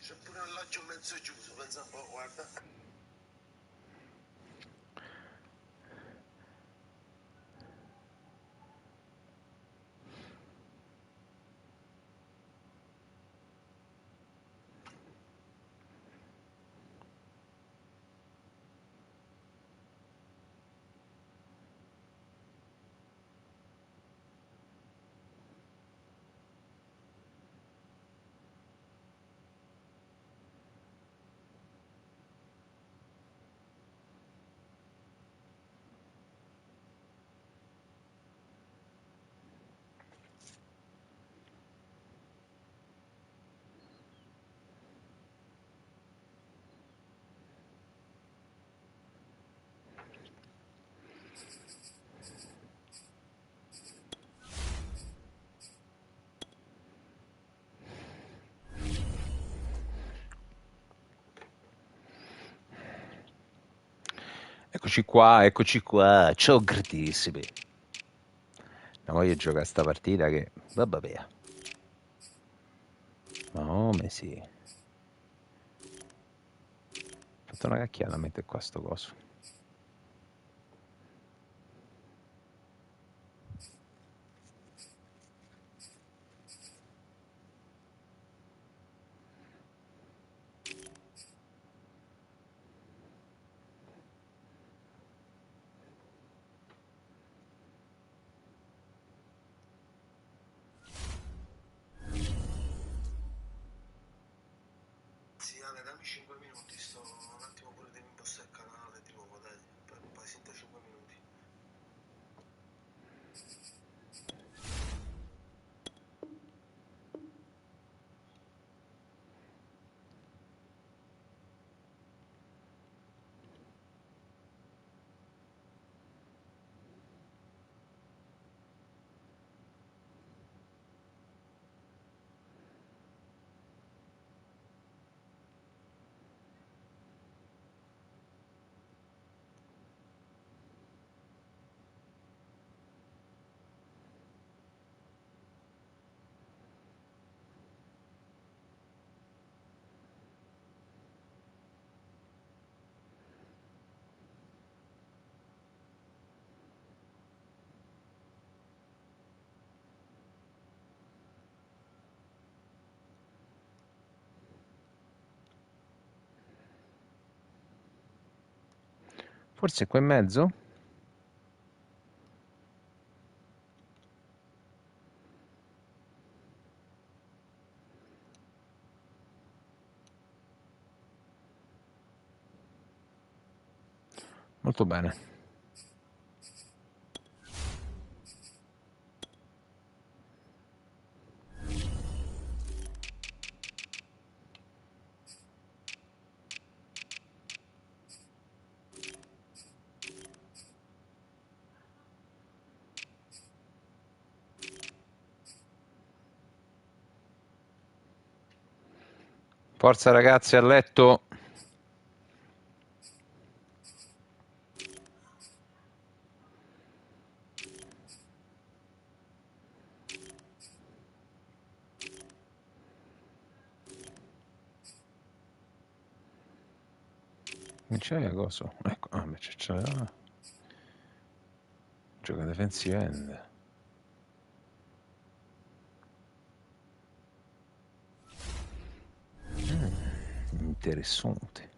C'è pure un alloggio mezzo chiuso, pensa un po', guarda. Eccoci qua, ciao gratissimi. Non voglio giocare a sta partita che, vabbè via. Ma come sì. Ho fatto una cacchiata a mettere qua sto coso. Sì, Ale, dammi 5 minuti, sto un attimo pure devo impostare il canale di nuovo, dai, per un paziente 5 minuti. Forse qua in mezzo? Molto bene. Forza ragazzi, a letto. Non c'è coso. Ecco, ah, beh, c'è la... Gioca defensive end. Interessante.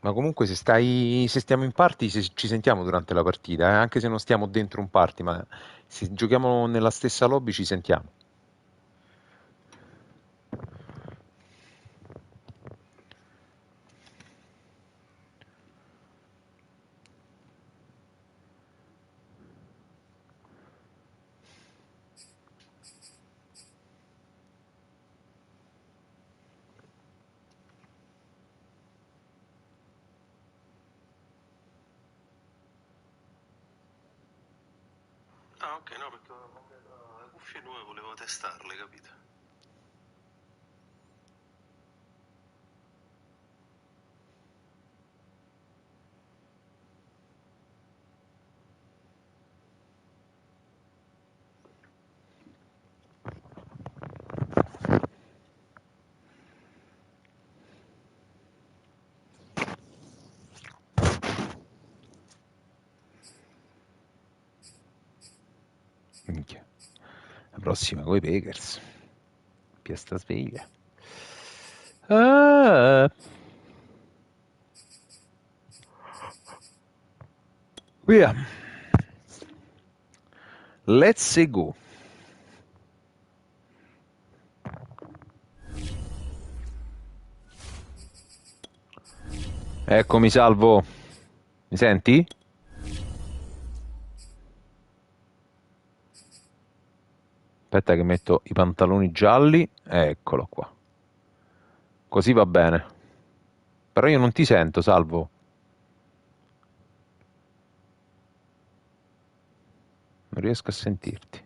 Ma comunque se stiamo in party ci sentiamo durante la partita, anche se non stiamo dentro un party, ma se giochiamo nella stessa lobby ci sentiamo. Ah, ok, no, perché le cuffie nuove volevo testarle, capito? Minchia. La prossima coi Packers. Piesta sveglia. Ah. Via. Let's go. Eccomi, Salvo. Mi senti? Aspetta che metto i pantaloni gialli. Eccolo qua. Così va bene. Però io non ti sento, Salvo. Non riesco a sentirti.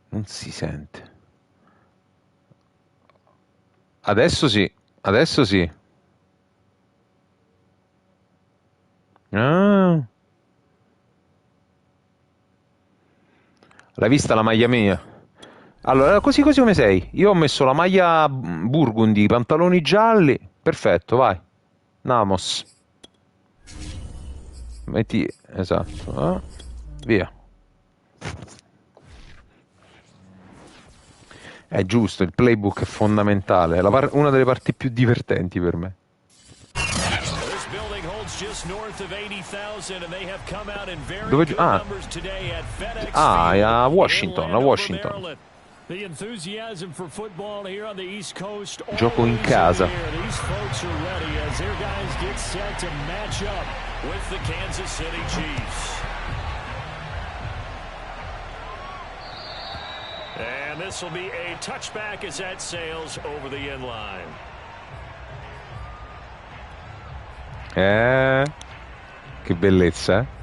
Non si sente. Adesso sì. Adesso sì. Ah. L'hai vista la maglia mia? Allora, così così come sei. Io ho messo la maglia burgundy, i pantaloni gialli. Perfetto, vai. Namos. Metti, esatto. Via. È giusto, il playbook è fondamentale. È una delle parti più divertenti per me. Dove è a Washington, a Washington. The enthusiasm for football here on the East Coast. Gioco in casa. These folks are ready as their guys get set to match up with the Kansas City Chiefs. And this will be a touchback as that sails over the end line. Che bellezza, eh?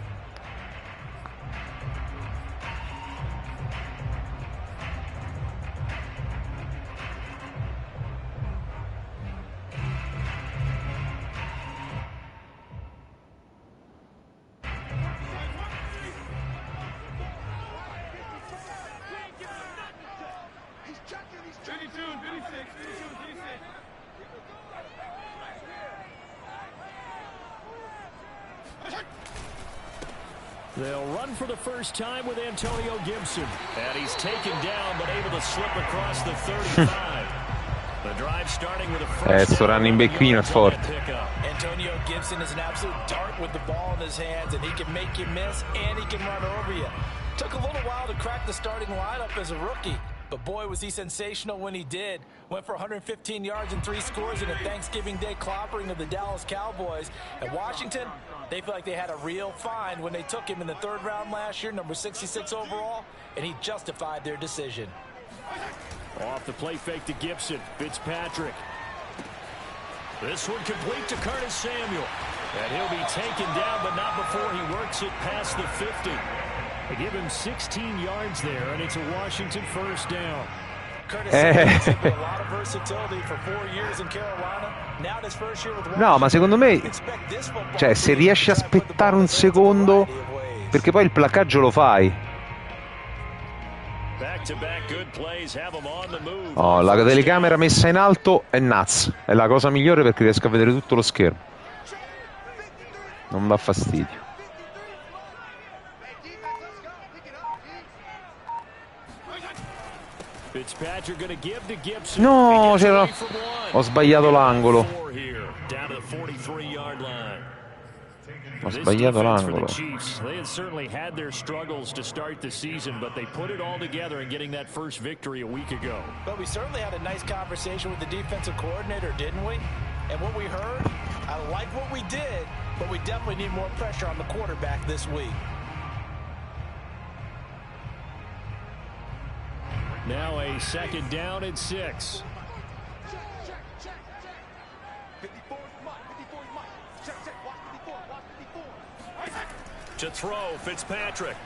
They'll run for the first time with Antonio Gibson. And he's taken down, but able to slip across the 35. The drive starting with a first sto running back qui è forte. Antonio Gibson is an absolute dart with the ball in his hands, and he can make you miss, and he can run over you. Took a little while to crack the starting lineup as a rookie, but boy, was he sensational when he did. Went for 115 yards and 3 scores in a Thanksgiving Day clobbering of the Dallas Cowboys. And Washington, they feel like they had a real find when they took him in the 3rd round last year, number 66 overall, and he justified their decision. Off the play fake to Gibson. Fitzpatrick. This one complete to Curtis Samuel. And he'll be taken down, but not before he works it past the 50. They give him 16 yards there, and it's a Washington first down. Curtis Samuel's had a lot of versatility for 4 years in Carolina. Now his first year with Washington. No, ma secondo me, cioè, se riesci a aspettare un secondo, perché poi il placcaggio lo fai. Oh, la telecamera messa in alto è nuts. È la cosa migliore perché riesco a vedere tutto lo schermo. Non dà fastidio. No, ho sbagliato l'angolo. Ho sbagliato l'angolo. They had certainly had their struggles to start the season, but they put it all together in getting that first victory a week ago. But we certainly had a nice conversation with the defensive coordinator, didn't we? And what we heard, I like what we did, but we definitely need more pressure on the quarterback this week. Now a second down and 6. To throw, Fitzpatrick.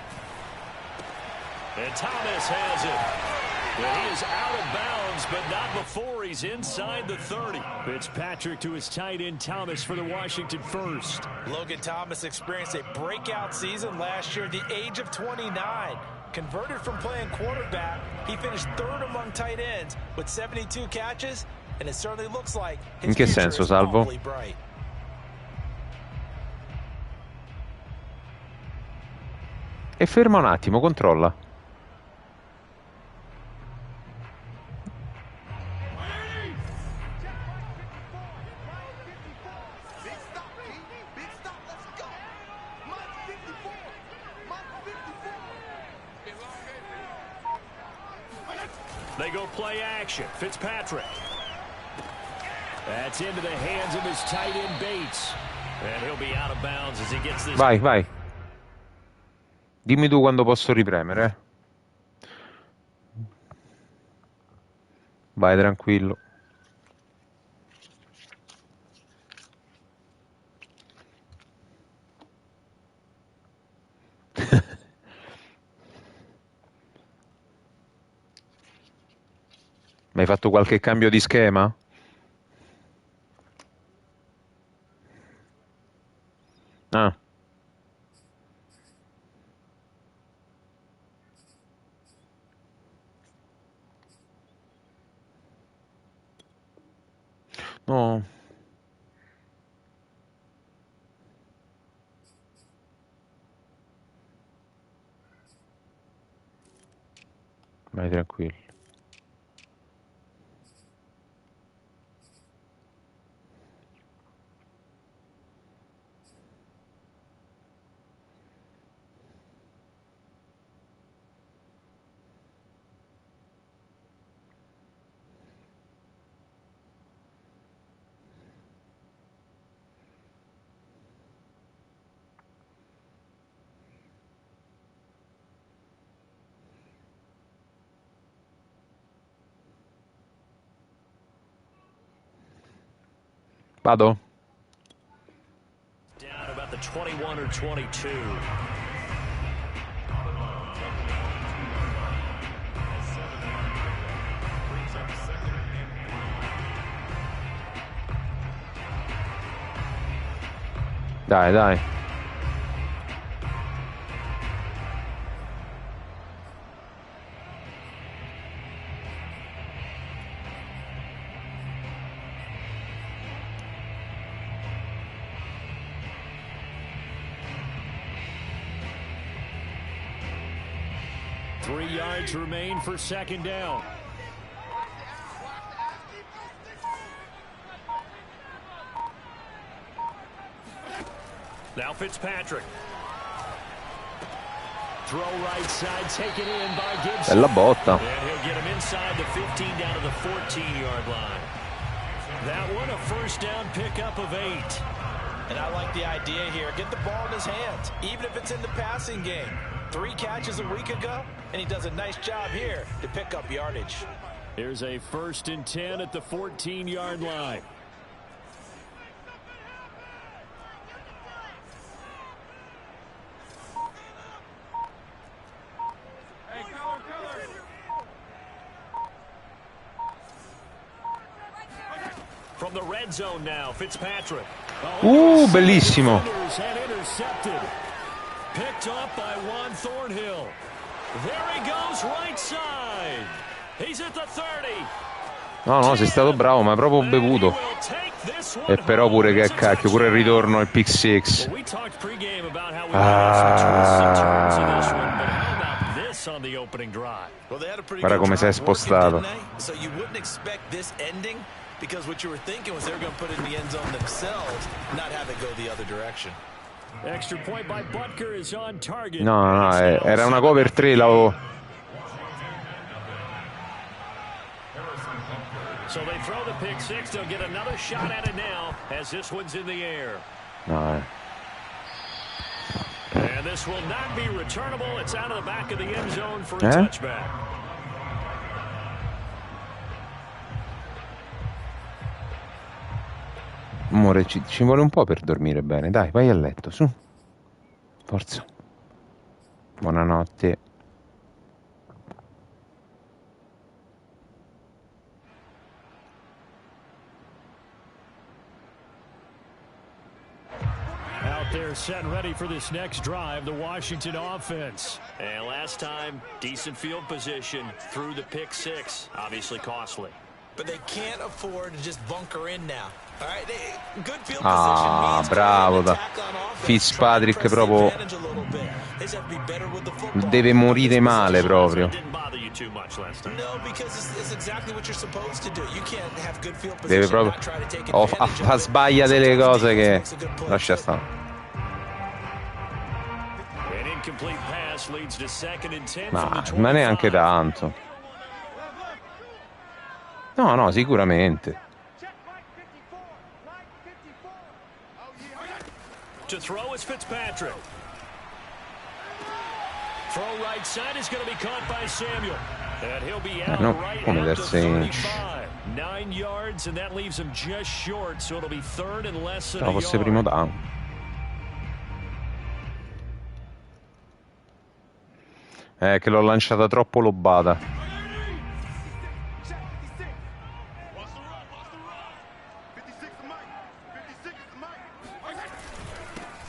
And Thomas has it. Well, he is out of bounds, but not before he's inside the 30. Fitzpatrick to his tight end Thomas for the Washington first. Logan Thomas experienced a breakout season last year at the age of 29. Converted from playing quarterback, he finished third among tight ends with 72 catches, and it certainly looks like his In che future senso, is Salvo? awfully bright. E ferma un attimo, controlla. They go play action. Fitzpatrick. That's into the hands of his tight end Bates. And he'll be out of bounds as he gets this. Vai, vai. Dimmi tu quando posso ripremere. Vai, tranquillo. Ma hai fatto qualche cambio di schema? Ah. No. Vai tranquillo. Vado? Down about the 21 or 22. Dai, dai. Remain for second down. Now Fitzpatrick. Throw right side, taken in by Gibson. Bella botta. And he'll get him inside the 15 down to the 14-yard line. That one a first down pickup of 8. And I like the idea here. Get the ball in his hands, even if it's in the passing game. 3 catches a week ago, and he does a nice job here to pick up yardage. Here's a 1st and 10 at the 14-yard line. From the red zone now, Fitzpatrick. Bellissimo. Picked up by Juan Thornhill. There he goes, right side. He's at the 30. No, sei stato bravo, ma proprio bevuto. E però pure che cacchio, pure il ritorno al pick six. Guarda come si è spostato. So you wouldn't expect this ending because what you were thinking was they were going to put it in the end zone themselves, not have it go the other direction. Extra point by Butker is on target. No, era una cover 3 l'avevo. So they throw the pick six. They'll get another shot at it now as this one's in the air. No, And this will not be returnable. It's out of the back of the end zone for a touchback. Amore, ci vuole un po' per dormire bene. Dai, vai a letto, su. Forza. Buonanotte. They're set and ready for this next drive, the Washington offense. And last time, decent field position through the pick six. Obviously costly. But they can't afford to just bunker in now. All right, good field position means bravo da Fitzpatrick, proprio deve morire male proprio. Deve proprio fa sbaglia delle cose che lascia stare. Ma neanche tanto. No, sicuramente. To throw is Fitzpatrick. Throw right side is going to be caught by Samuel. And he'll be out right at the 35. 9 yards, and that leaves him just short, so it'll be third and less than a yard. Fosse primo down. Che l'ho lanciata troppo lobata.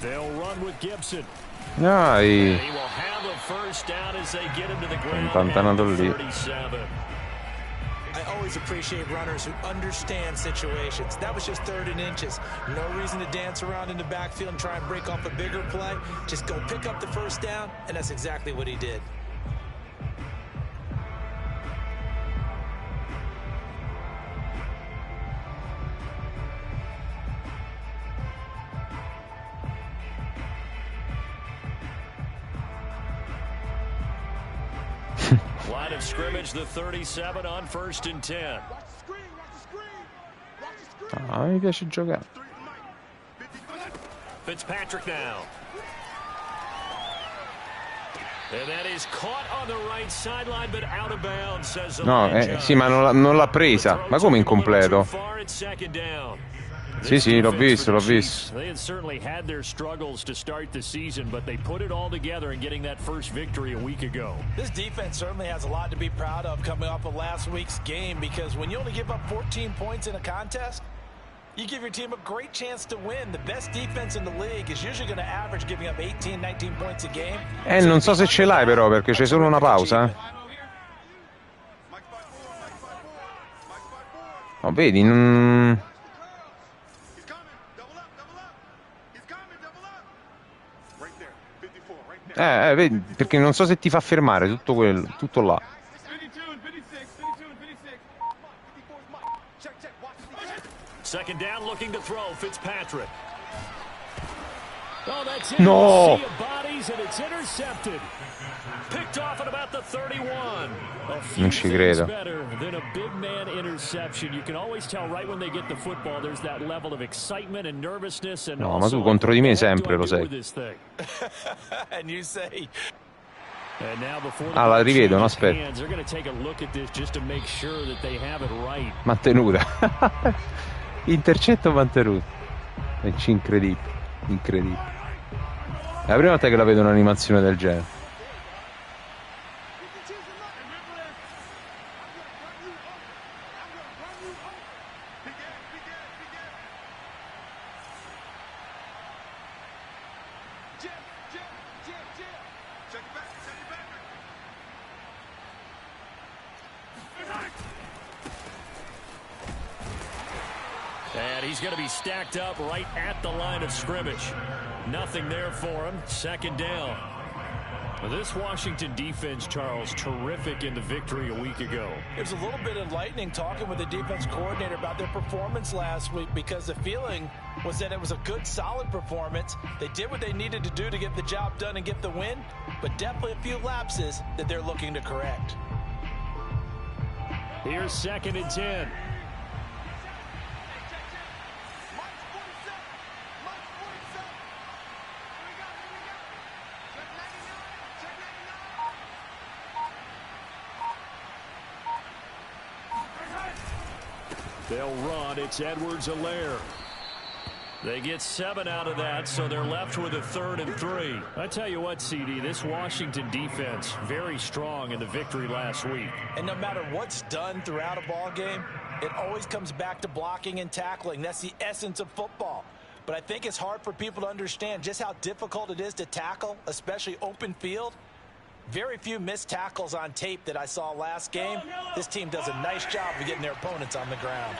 They'll run with Gibson. Dai. He will have a first down as they get him to the ground. Impantanato lì. I always appreciate runners who understand situations. That was just 3rd and inches. No reason to dance around in the backfield and try and break off a bigger play. Just go pick up the first down, and that's exactly what he did. Line of scrimmage, the 37 on 1st and 10. Mi piace giocare. Fitzpatrick now. And that is caught on the right sideline, but out of bounds, says No, sì, ma non l'ha presa. Ma come incompleto? Sì, l'ho visto. They had certainly had their struggles to start the season, but they put it all together in getting that first victory a week ago. This defense certainly has a lot to be proud of coming off of last week's game, because when you only give up 14 points in a contest, you give your team a great chance to win. The best defense in the league is usually going to average giving up 18, 19 points a game. Non so se ce l'hai però, perché c'è solo una pausa. Oh, vedi, vedi, perché non so se ti fa fermare tutto quello, tutto là. Second down, looking to throw, Fitzpatrick. Oh, that's it. No. Sea of bodies, and it's intercepted. Picked off at about the 31. Non ci credo. Better than a big man interception. You can always tell right when they get the football, there's that level of excitement and nervousness. And no, ma tu contro di me sempre lo sai. And you say. La rivedo, no, aspetta. Mantenuta. Intercetto mantenuto. È incredibile. È la prima volta che la vedo un'animazione del genere. And he's going to be stacked up right at the line of scrimmage. Nothing there for him. Second down. Well, this Washington defense, Charles, terrific in the victory a week ago. It was a little bit enlightening talking with the defense coordinator about their performance last week, because the feeling was that it was a good, solid performance. They did what they needed to do to get the job done and get the win, but definitely a few lapses that they're looking to correct. Here's 2nd and 10. They'll run. It's Edwards-Helaire. They get 7 out of that, so they're left with a 3rd and 3. I tell you what, CD, this Washington defense, very strong in the victory last week. And no matter what's done throughout a ball game, it always comes back to blocking and tackling. That's the essence of football. But I think it's hard for people to understand just how difficult it is to tackle, especially open field. Very few missed tackles on tape that I saw last game. This team does a nice job of getting their opponents on the ground.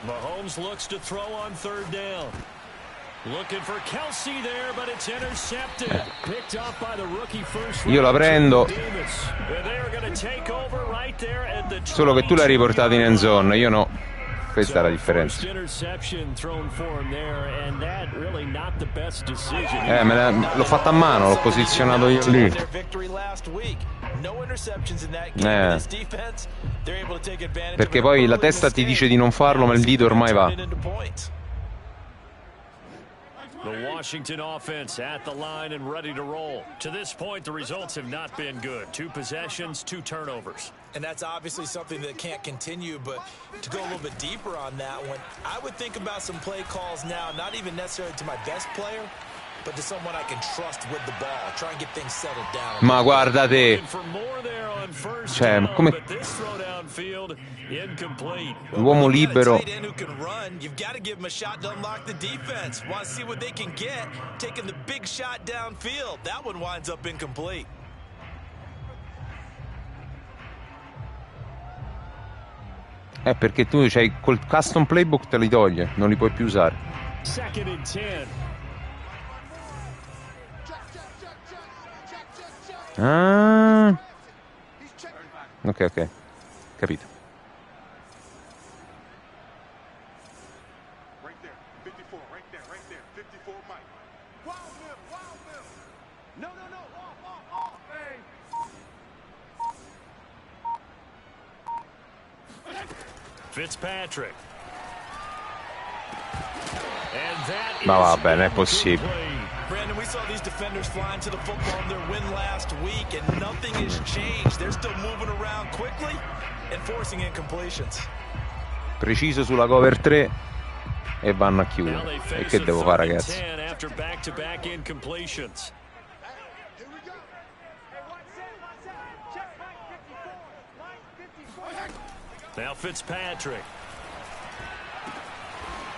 Mahomes looks to throw on 3rd down. Looking for Kelsey there, but it's intercepted. Picked off by the rookie first. Io la prendo. Solo che tu l'hai riportato in end zone, io no. Questa è la differenza. L'ho fatta a mano, l'ho posizionato io lì. Perché poi la testa ti dice di non farlo, ma il dito ormai va. The Washington offense at the line and ready to roll. To this point, the results have not been good. 2 possessions, 2 turnovers. And that's obviously something that can't continue, but to go a little bit deeper on that one, I would think about some play calls now, not even necessarily to my best player, but to someone I can trust with the ball. Try and get things settled down. Ma guarda te. Cioè, come l'uomo libero. You've got to give him a shot to unlock the defense. Want to see what they can get, taking the big shot downfield. That one winds up incomplete. Perché tu c'hai col custom playbook, te li toglie, non li puoi più usare. 2nd and 10. Ah. Ok, capito. Fitzpatrick. Ma va bene, è possibile. Brandon, we saw these defenders flying to the football in their win last week, and nothing has changed. They're still moving around quickly and forcing incompletions. Preciso sulla cover 3 e vanno a chiudere. E che devo fare, ragazzi? Now Fitzpatrick.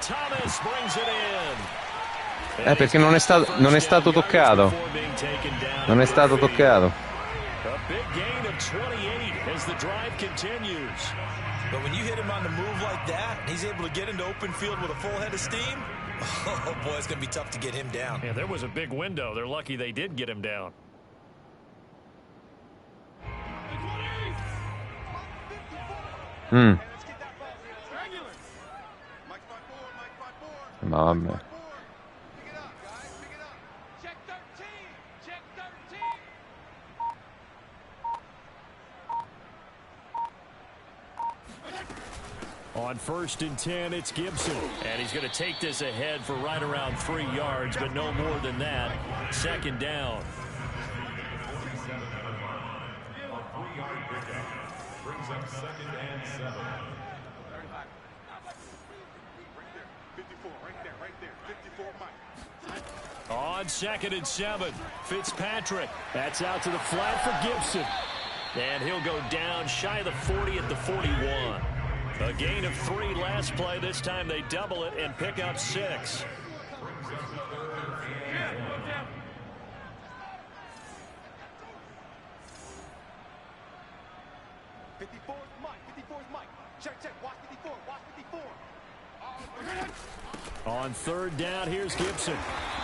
Thomas brings it in. Perché non è stato toccato. Non è stato toccato. A big gain of 28 as the drive continues. But when you hit him on the move like that, he's able to get into open field with a full head of steam. Oh boy, it's going to be tough to get him down. Yeah, there was a big window. They're lucky they did get him down. Ma vabbè. On 1st and 10, it's Gibson. And he's going to take this ahead for right around 3 yards, but no more than that. 2nd down. Brings up 2nd and 7. On 2nd and 7, Fitzpatrick. That's out to the flat for Gibson. And he'll go down shy of the 40 at the 41. A gain of 3 last play. This time they double it and pick up 6. On third down, here's Gibson.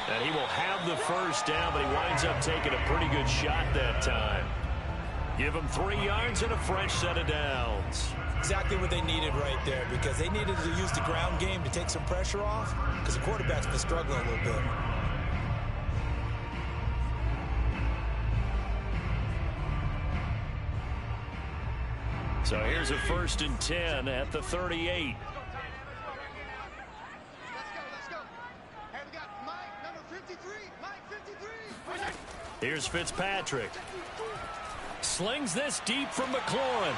And he will have the first down, but he winds up taking a pretty good shot that time. Give him 3 yards and a fresh set of downs. Exactly what they needed right there, because they needed to use the ground game to take some pressure off, because the quarterback's been struggling a little bit. So here's a 1st and 10 at the 38. Here's Fitzpatrick. Slings this deep from McLaurin.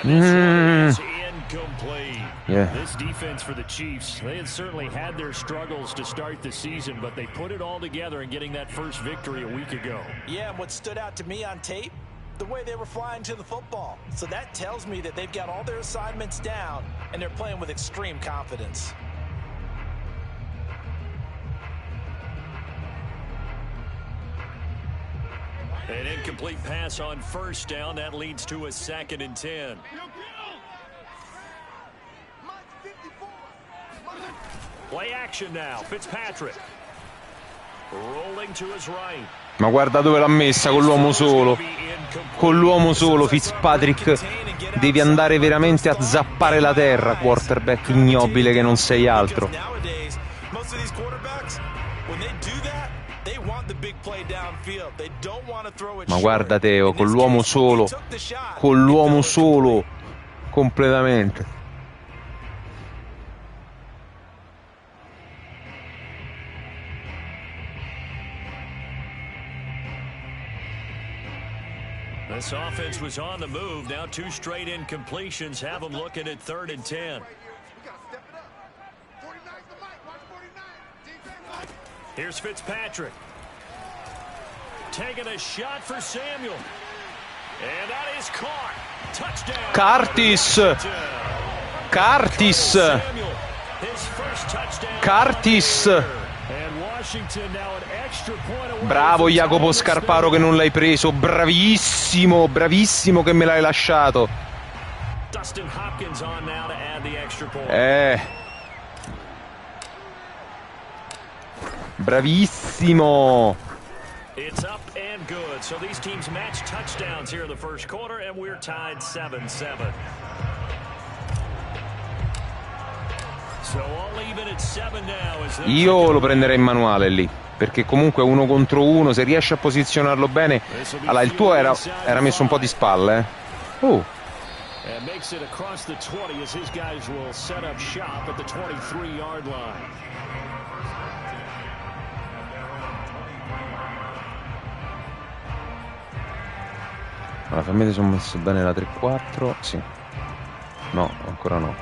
And this one is incomplete. Yeah. This defense for the Chiefs, they had certainly had their struggles to start the season, but they put it all together in getting that first victory a week ago. Yeah, and what stood out to me on tape, the way they were flying to the football. So that tells me that they've got all their assignments down, and they're playing with extreme confidence. An incomplete pass on 1st down. That leads to a 2nd and 10. Play action now. Fitzpatrick. Rolling to his right. Ma guarda dove l'ha messa con l'uomo solo. Con l'uomo solo Fitzpatrick. Devi andare veramente a zappare la terra, quarterback ignobile che non sei altro. Ma guarda Teo, con l'uomo solo. Con l'uomo solo. Completamente. This offense was on the move. Now 2 straight incompletions have them looking at 3rd and 10. Here's Fitzpatrick. Taking a shot for Samuel. And that is caught. Touchdown. Curtis. Curtis. Bravo Jacopo Scarparo che non l'hai preso. Bravissimo, bravissimo che me l'hai lasciato. Bravissimo. It's up and good. So these teams match touchdowns here in the first quarter, and we're tied 7-7. So all even at 7 now. Io lo prenderei in manuale lì, perché comunque 1 contro 1, se riesci a posizionarlo bene. Allora il tuo era messo un po' di spalle, And makes it across the 20 as his guys will set up shop at the 23-yard line. Allora fammi vedere se ho messo bene la 3-4. Sì. No, ancora no.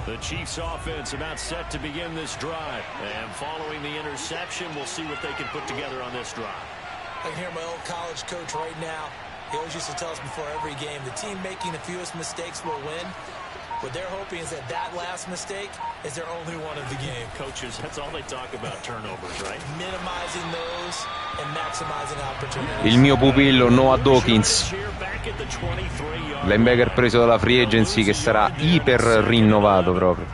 The Chiefs offense about set to begin this drive. And following the interception, we'll see what they can put together on this drive. I can hear my old college coach right now. He always used to tell us before every game, the team making the fewest mistakes will win. What they're hoping is that last mistake is their only one of the game. Coaches, that's all they talk about, turnovers, right? Minimizing those and maximizing opportunities. Il mio pupillo Noah Dawkins, linebacker preso dalla free agency, che sarà iper rinnovato proprio.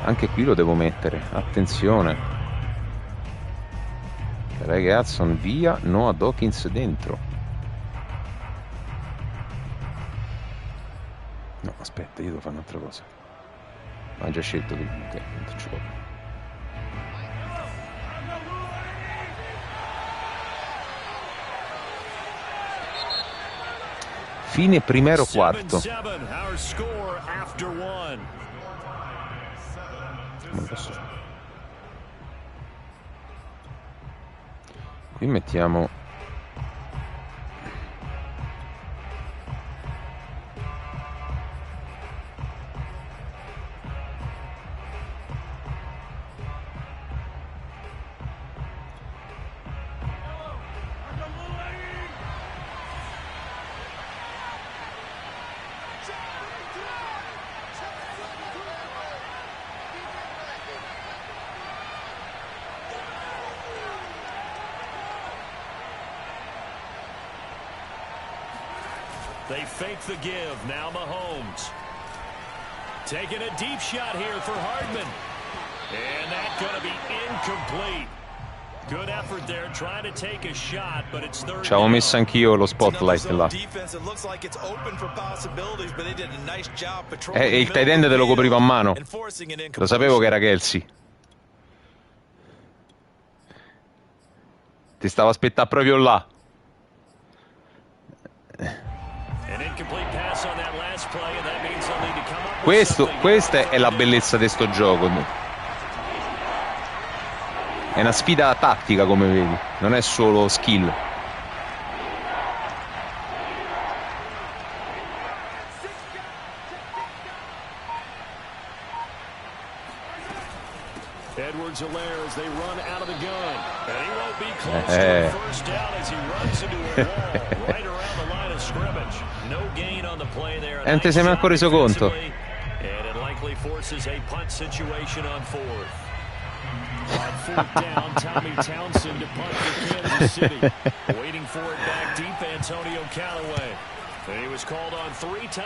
Anche qui lo devo mettere, attenzione. Ragazzi, via, Noah Dawkins dentro. No, aspetta, io devo fare un'altra cosa. Ma hai già scelto tu? Ok, non faccio proprio. Fine primero quarto. Come posso fare? Qui mettiamo They fake the give. Now Mahomes. Taking a deep shot here for Hardman. And that's going to be incomplete. Good effort there trying to take a shot, but it's third. Ci avevo messo anch'io lo spotlight là. E il tight end te lo coprivo a mano. Lo sapevo che era Kelsey. Ti stavo aspettando proprio là. Questa è la bellezza di sto gioco. È una sfida tattica, come vedi, non è solo skill. E non ti sei manco reso conto.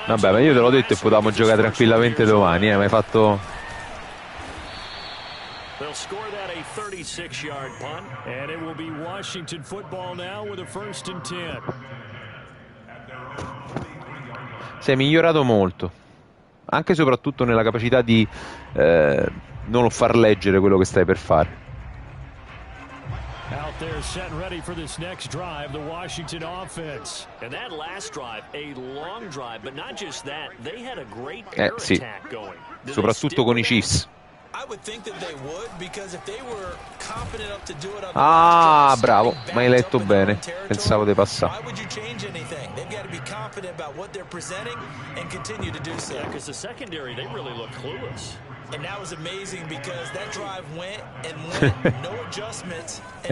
Vabbè, ma io te l'ho detto e potevamo giocare tranquillamente domani, ma hai fatto... They'll score that a 36-yard punt, and it will be Washington football now with a 1st and 10. Sei migliorato molto, anche e soprattutto nella capacità di non far leggere quello che stai per fare. Out there set and ready for this next drive, the Washington offense. And that last drive, a long drive, but not just that, they had a great air attack going. Soprattutto con i Chiefs. Ah, bravo, mi hai letto bene. Pensavo di passare.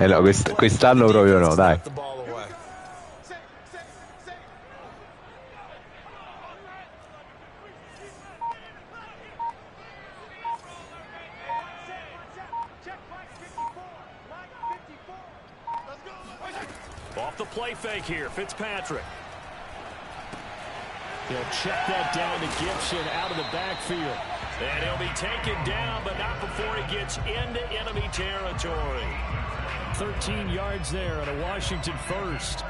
No, quest'anno proprio no, dai. Off the play fake here, Fitzpatrick. He'll check that down to Gibson out of the backfield. And he'll be taken down, but not before he gets into enemy territory. 13 yards there on a Washington first.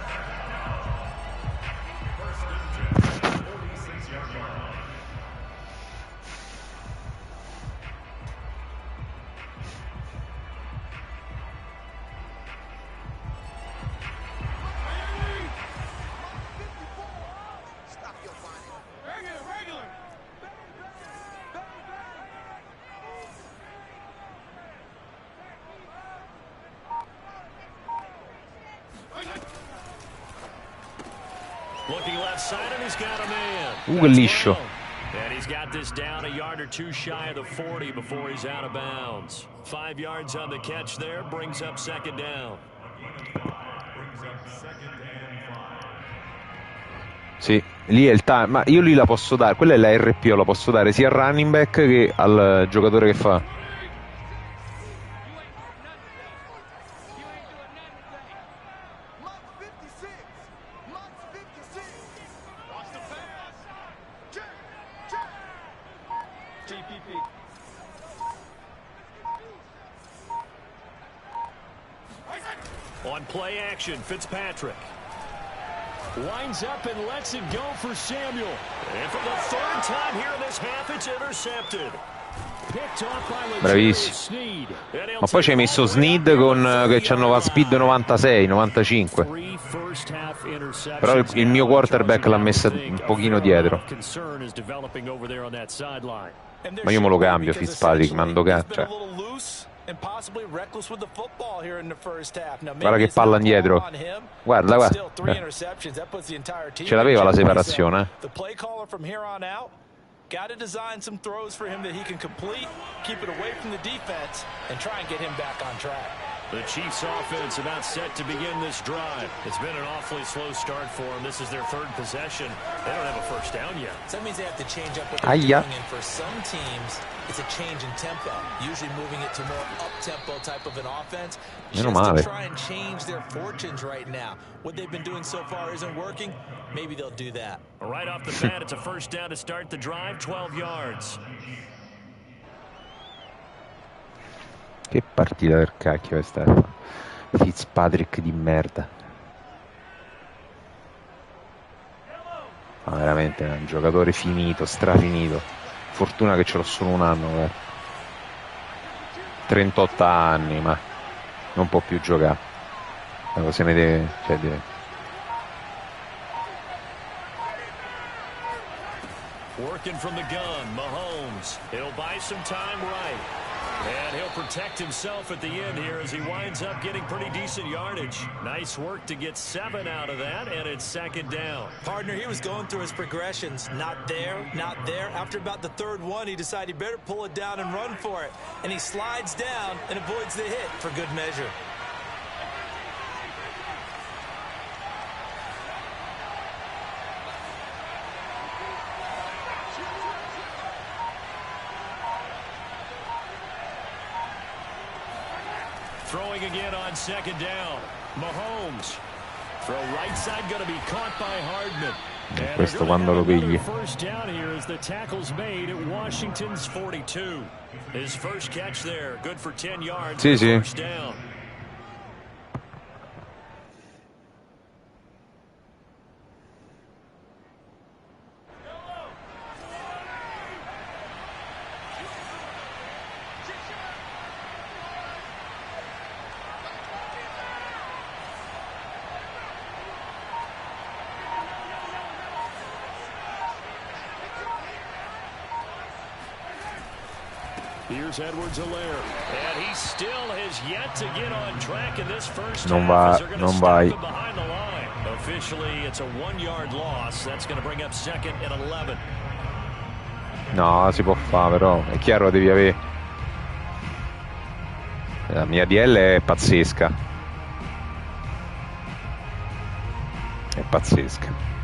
Looking left side, and he's got a man. Che liscio. And he's got this down a yard or two shy of the 40 before he's out of bounds. 5 yards on the catch there, brings up 2nd down. Sì, lì è il time, ma io lì la posso dare, quella è la RPO, la posso dare sia al running back che al giocatore che fa. On play action, Fitzpatrick winds up and lets it go for Samuel. And for the 3rd time here in this half, it's intercepted. Bravissimo. Ma poi ci hai messo Snead con che c'hanno la speed 96, 95. Però il mio quarterback l'ha messa un pochino dietro. Ma io me lo cambio, Fitzpatrick, mando caccia. Guarda che palla indietro. Guarda, guarda. Ce l'aveva la separazione. Got to design some throws for him that he can complete, keep it away from the defense, and try and get him back on track. The Chiefs offense about set to begin this drive. It's been an awfully slow start for them. This is their third possession. They don't have a first down yet. So that means they have to change up what they're doing. And for some teams, it's a change in tempo. Usually moving it to more up-tempo type of an offense. Just to try and change their fortunes right now. What they've been doing so far isn't working. Maybe they'll do that. Right off the bat, it's a first down to start the drive, 12 yards. Che partita del cacchio questa Fitzpatrick di merda. Ma veramente è un giocatore finito, strafinito. Fortuna che ce l'ho solo un anno, guarda. 38 anni, ma non può più giocare. Se ne deve, cioè deve. Working from the gun, Mahomes. He'll buy some time right. And he'll protect himself at the end here as he winds up getting pretty decent yardage. Nice work to get 7 out of that, and it's second down. Partner, he was going through his progressions. Not there, not there. After about the third one, he decided he better pull it down and run for it. And he slides down and avoids the hit for good measure. Throwing again on second down. Mahomes. Throw right side going to be caught by Hardman. Questo quando lo pigli. First down here as the tackle's made at Washington's 42. His first catch there, good for 10 yards. Sì, sì. First down. Here's Edwards-Helaire, and he still has yet to get on track in this first half. Non vai. Behind the line. Officially, it's a 1-yard loss. That's going to bring up second and 11. No, si può fare, però è chiaro, devi avere. La mia DL è pazzesca. È pazzesca.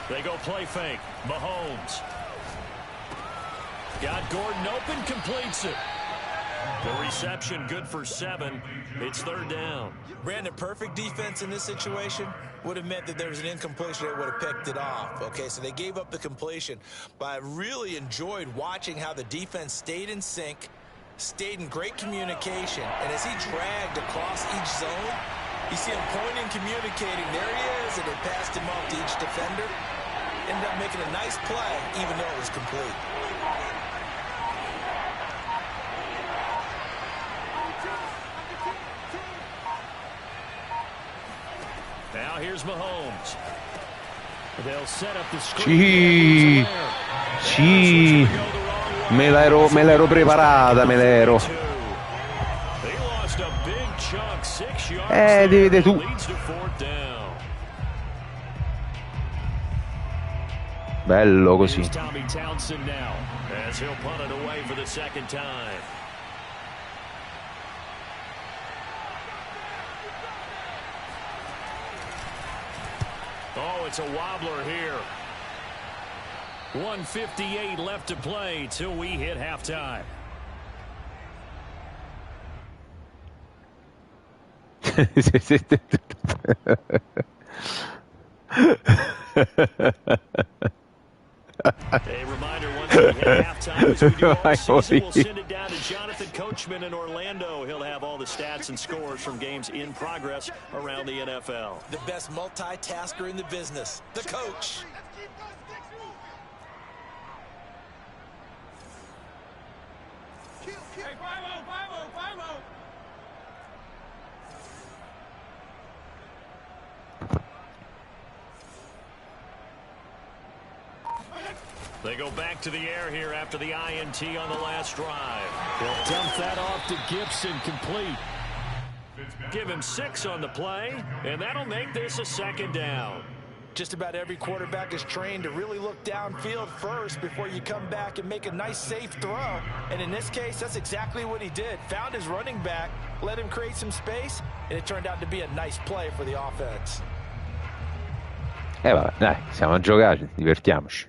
They go play fake. Mahomes. Got Gordon open, completes it. The reception good for 7. It's third down. Brandon, perfect defense in this situation would have meant that there was an incompletion that would have picked it off. Okay, so they gave up the completion. But I really enjoyed watching how the defense stayed in sync, stayed in great communication, and as he dragged across each zone, you see him pointing, communicating. There he is, and they passed him off to each defender. Ended up making a nice play, even though it was complete. Now here's Mahomes. They'll set up the screen. Sì. Me l'ero preparata, me l'ero. Devi vedere tu. Bello così. Oh, it's a wobbler here. 1:58 left to play till we hit halftime. A reminder, once we hit halftime, as we do all season, we'll send it down to Jonathan Coachman in Orlando. He'll have all the stats and scores from games in progress around the NFL. The best multitasker in the business, the coach. Hey, 5-0, 5-0, 5-0. They go back to the air here after the INT on the last drive. They'll dump that off to Gibson, complete. Give him 6 on the play, and that'll make this a 2nd down. Just about every quarterback is trained to really look downfield first before you come back and make a nice, safe throw. And in this case, that's exactly what he did. Found his running back, let him create some space, and it turned out to be a nice play for the offense. Vabbè, dai, siamo a giocare, divertiamoci.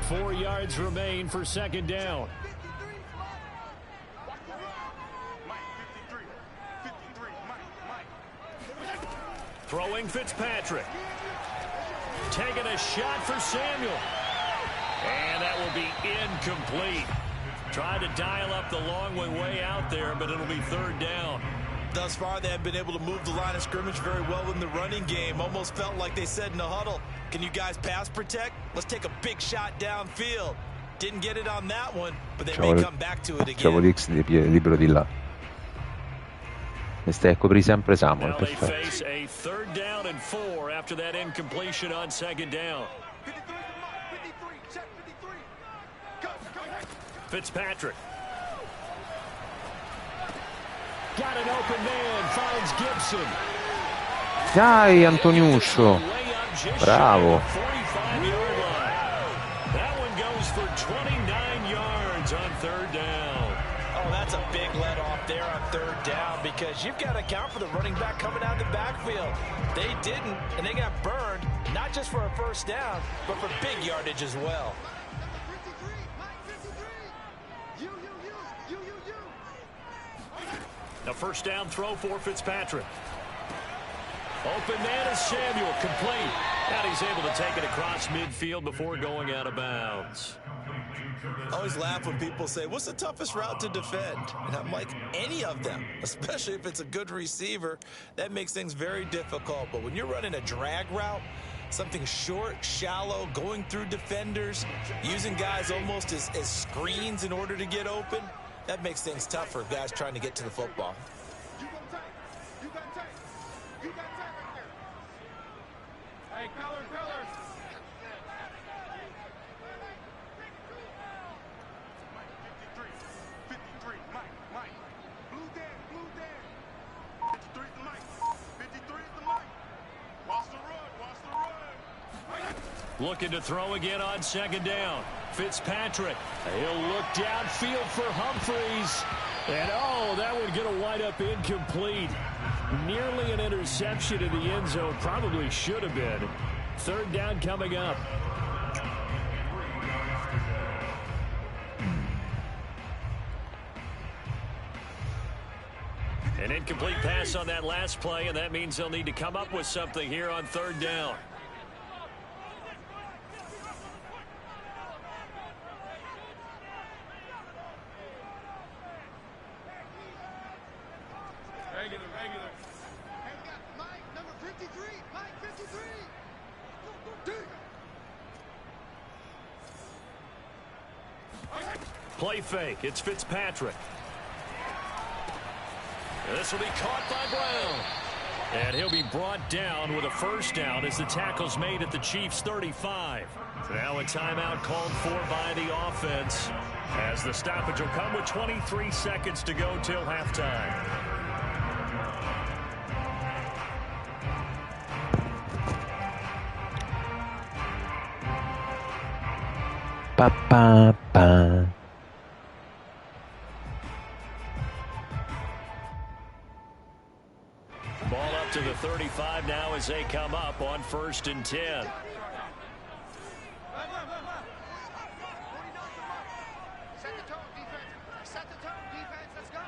4 yards remain for 2nd down. Throwing Fitzpatrick. Taking a shot for Samuel. And that will be incomplete. Tried to dial up the long way out there, but it'll be 3rd down. Thus far, they have been able to move the line of scrimmage very well in the running game. Almost felt like they said in the huddle, can you guys pass protect? Let's take a big shot downfield. Didn't get it on that one, but they may come back to it again. C'avevo l'X libero di là. Mi stai a coprire sempre Samuel, Now they perfetto. face a 3rd down and 4 after that incompletion on 2nd down. Fitzpatrick. Got an open man, finds Gibson. Dai, Antoniuscio. Bravo. 45-yard line. That one goes for 29 yards on 3rd down. Oh, that's a big let off there on 3rd down because you've got to account for the running back coming out of the backfield. They didn't, and they got burned, not just for a 1st down, but for big yardage as well. A 1st down throw for Fitzpatrick. Open man is Samuel, complete. And he's able to take it across midfield before going out of bounds. I always laugh when people say, what's the toughest route to defend? And I'm like, any of them, especially if it's a good receiver. That makes things very difficult. But when you're running a drag route, something short, shallow, going through defenders, using guys almost as screens in order to get open, that makes things tough for guys trying to get to the football. Hey, colors. Mike. Blue Dan. 53 is the Mike. 53 is the Mike. Watch the run. Looking to throw again on 2nd down. Fitzpatrick. He'll look downfield for Humphreys. And, oh, that one going to wind up incomplete. Nearly an interception in the end zone. Probably should have been. 3rd down coming up. An incomplete pass on that last play, and that means they'll need to come up with something here on 3rd down. Regular. Hey, we got Mike, number 53. Mike, 53. Play fake. It's Fitzpatrick. This will be caught by Brown. And he'll be brought down with a 1st down as the tackle's made at the Chiefs' 35. Now a timeout called for by the offense as the stoppage will come with 23 seconds to go till halftime. Pa, pa, pa. Ball up to the 35 now as they come up on 1st and 10. Set the tone, defense. Let's go.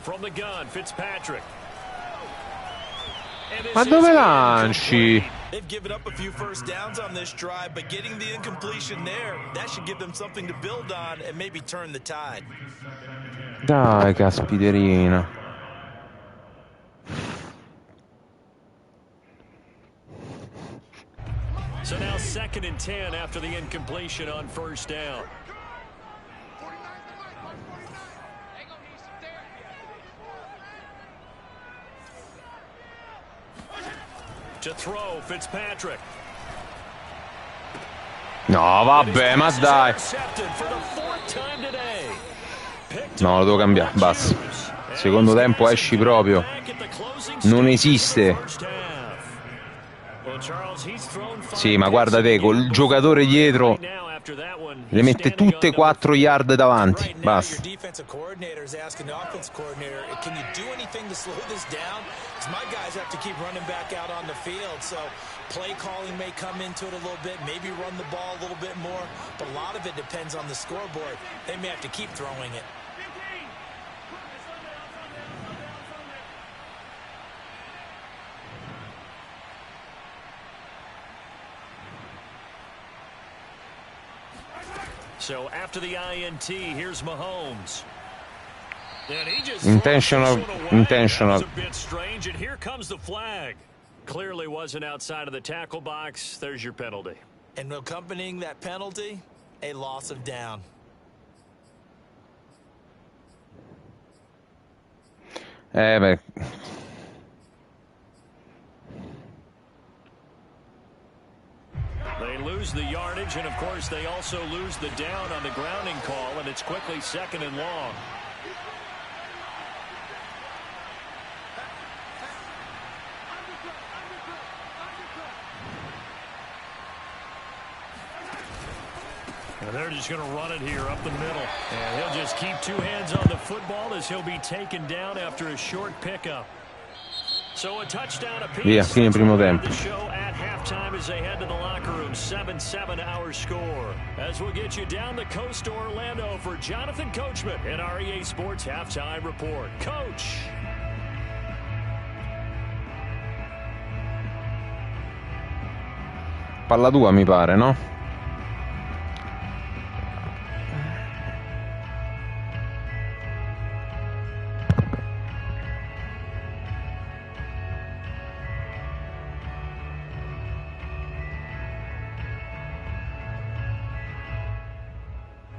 From the gun, Fitzpatrick. Ma dove lanci? They've given up a few 1st downs on this drive, but getting the incompletion there, that should give them something to build on and maybe turn the tide. Dai, caspiterina. So now 2nd and 10 after the incompletion on first down. 49's the mic, watch 49. They gonna need some therapy. To throw, Fitzpatrick. No, vabbè, ma dai. No, lo devo cambiare, basta. Secondo tempo esci proprio. Non esiste. Sì, ma guarda te, col giocatore dietro le mette tutte e 4 yard davanti. Basta. My guys have to keep running back out on the field, so play calling may come into it a little bit, maybe run the ball a little bit more, but a lot of it depends on the scoreboard. They may have to keep throwing it. So after the INT, here's Mahomes. Intentional. A bit strange, and here comes the flag. Clearly wasn't outside of the tackle box. There's your penalty. And accompanying that penalty, a loss of down. Beh. They lose the yardage, and of course they also lose the down on the grounding call, and it's quickly 2nd and long. And they're just going to run it here up the middle. And he'll just keep 2 hands on the football as he'll be taken down after a short pickup. So a touchdown apiece. Via, fine primo tempo. The show at halftime as they head to the locker room. 7-7 our score. As we'll get you down the coast to Orlando for Jonathan Coachman in our EA Sports Halftime Report. Coach. Palla tua mi pare, no?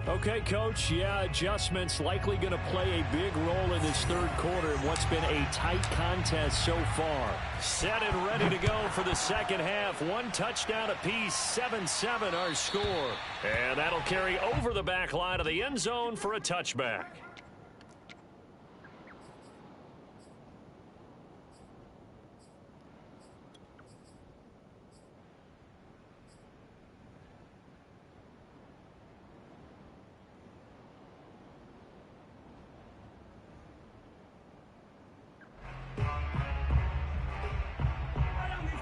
Okay, Coach, yeah, adjustments likely going to play a big role in this third quarter in what's been a tight contest so far. Set and ready to go for the second half. 1 touchdown apiece, 7-7 our score. And that'll carry over the back line of the end zone for a touchback.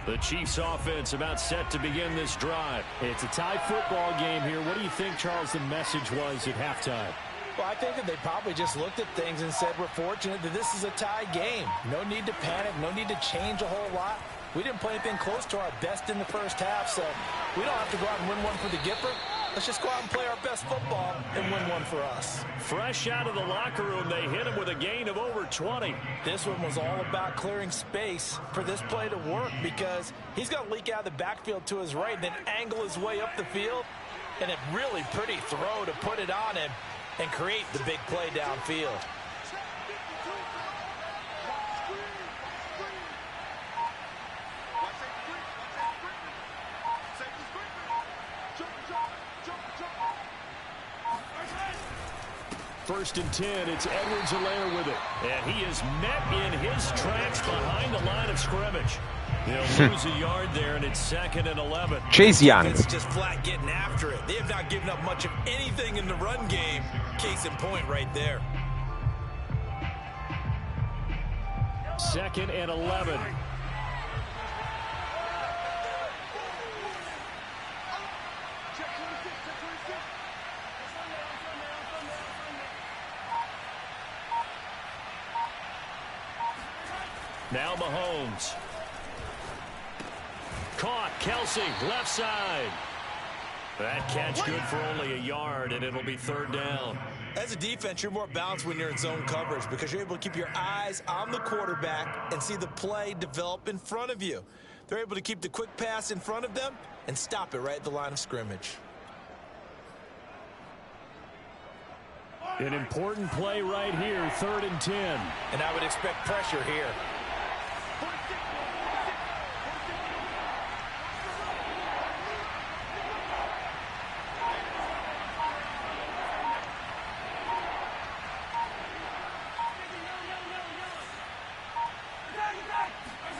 The Chiefs offense about set to begin this drive. It's a tie football game here. What do you think, Charles, the message was at halftime? Well, I think that they probably just looked at things and said, we're fortunate that this is a tie game. No need to panic, no need to change a whole lot. We didn't play anything close to our best in the first half, so we don't have to go out and win one for the Gipper. Let's just go out and play our best football and win one for us. Fresh out of the locker room, they hit him with a gain of over 20. This one was all about clearing space for this play to work because he's going to leak out of the backfield to his right and then angle his way up the field. And a really pretty throw to put it on him and create the big play downfield. First and 10, it's Edwards-Helaire with it. And he is met in his tracks behind the line of scrimmage. They'll lose a yard there, and it's 2nd and 11. Chase Young. It's just flat getting after it. They have not given up much of anything in the run game. Case in point right there. 2nd and 11. Now Mahomes. Caught. Kelsey, left side. That catch good for only a yard, and it'll be 3rd down. As a defense, you're more balanced when you're in zone coverage because you're able to keep your eyes on the quarterback and see the play develop in front of you. They're able to keep the quick pass in front of them and stop it right at the line of scrimmage. An important play right here, 3rd and 10. And I would expect pressure here.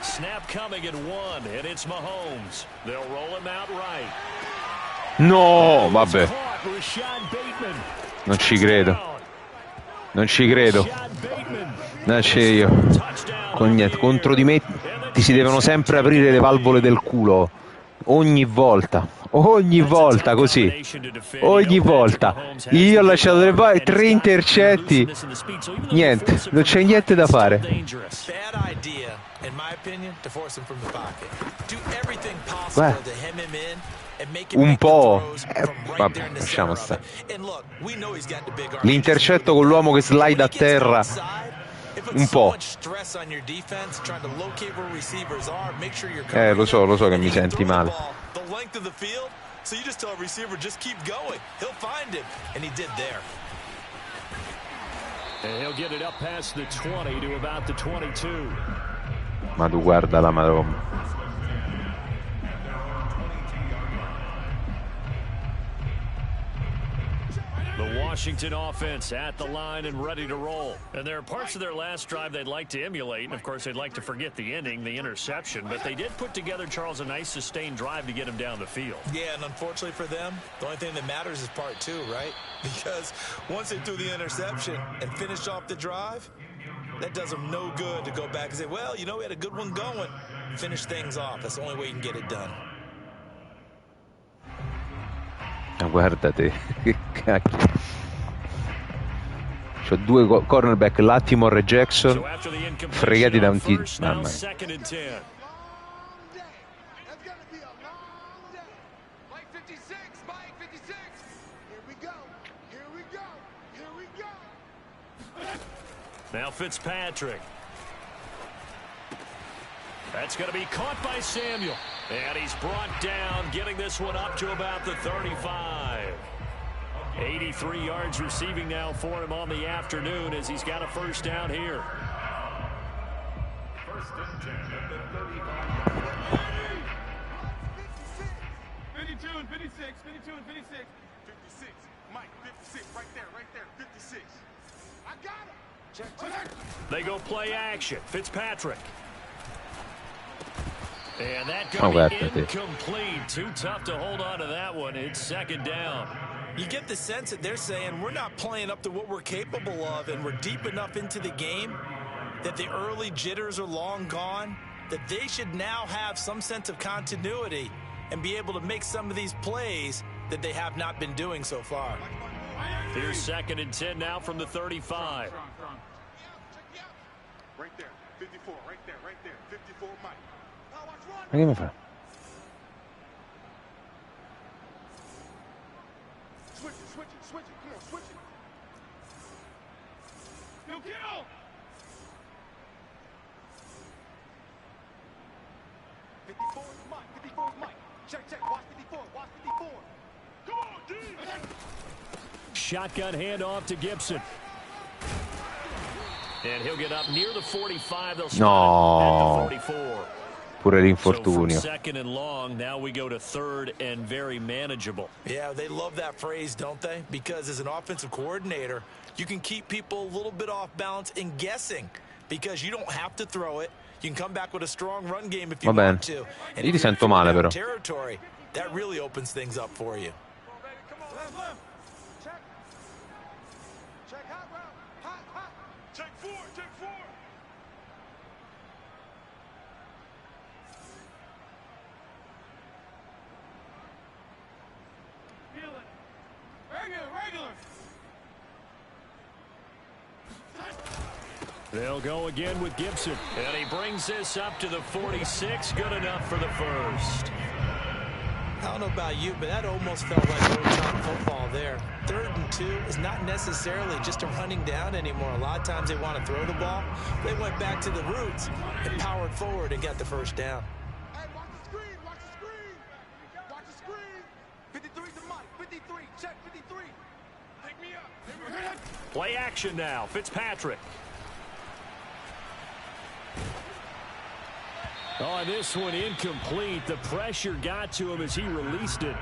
Snap coming at 1, and it's Mahomes. They'll roll him out right. No, vabbè. Non ci credo. Non ci credo. Non c'è io. Contro di me ti si devono sempre aprire le valvole del culo. Ogni volta. Ogni volta così. Ogni volta. Io ho lasciato 3 intercetti. Niente. Non c'è niente da fare. Un po'. Vabbè, lasciamo stare. L'intercetto con l'uomo che slide a terra. Un po'. Lo so che mi senti male. Ma tu guarda la Madonna. The Washington offense at the line and ready to roll. And there are parts of their last drive they'd like to emulate. And, of course, they'd like to forget the ending, the interception. But they did put together, Charles, a nice sustained drive to get him down the field. Yeah, and unfortunately for them, the only thing that matters is part 2, right? Because once they threw the interception and finished off the drive, that does them no good to go back and say, well, you know, we had a good one going. Finish things off. That's the only way you can get it done. Guardate, che cacchio. C'ho 2 cornerback, Latimore e Jackson, fregati da un tiro. Mamma mia. Now Fitzpatrick. That's going to be caught by Samuel. And he's brought down, getting this one up to about the 35. 83 yards receiving now for him on the afternoon as he's got a first down here. First and 10 at the 35. 52 and 56, 52 and 56. 56, Mike, 56, right there, 56. I got him. Check. They go play action. Fitzpatrick. And that going to be incomplete. Too tough to hold on to that one. It's 2nd down. You get the sense that they're saying we're not playing up to what we're capable of, and we're deep enough into the game that the early jitters are long gone, that they should now have some sense of continuity and be able to make some of these plays that they have not been doing so far. Here's 2nd and 10 now from the 35. Right there, 54, right there, 54, Mike. Ma che mi fa? Switch it, come on, switch it. He'll kill! 54 is Mike, Check, watch 54. Come on, D! Shotgun handoff to Gibson. And he'll get up near the 45. They'll start at the 44. Pure l'infortunio. So 2nd and long, now we go to 3rd and very manageable. Yeah, they love that phrase, don't they? Because as an offensive coordinator, you can keep people a little bit off balance and guessing because you don't have to throw it. You can come back with a strong run game if you want to. And io ti sento male però. Territory, that really opens things up for you. Check four. Feel it. Regular. They'll go again with Gibson. And he brings this up to the 46. Good enough for the first. I don't know about you, but that almost felt like old-time football there. 3rd and 2 is not necessarily just a running down anymore. A lot of times they want to throw the ball. They went back to the roots and powered forward and got the first down. Play action now. Fitzpatrick. Oh, this one incomplete. The pressure got to him as he released it.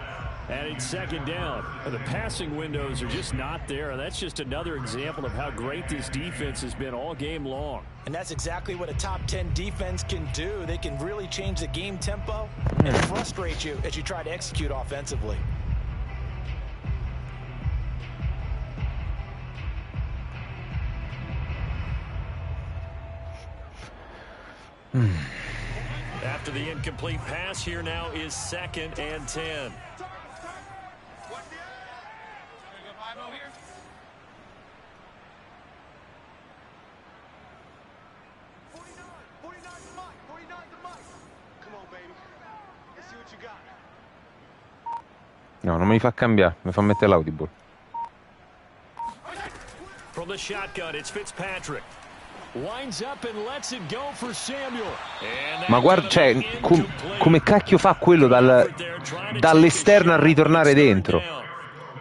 And it's second down. The passing windows are just not there. And that's just another example of how great this defense has been all game long. And that's exactly what a top 10 defense can do. They can really change the game tempo and frustrate you as you try to execute offensively. After the incomplete pass, here now is 2nd and 10. No, non mi fa cambiare, mi fa mettere l'audible. From the shotgun, it's Fitzpatrick. Winds up and lets it go for Samuel. Ma guarda, cioè, come cacchio fa quello dall'esterno a ritornare dentro?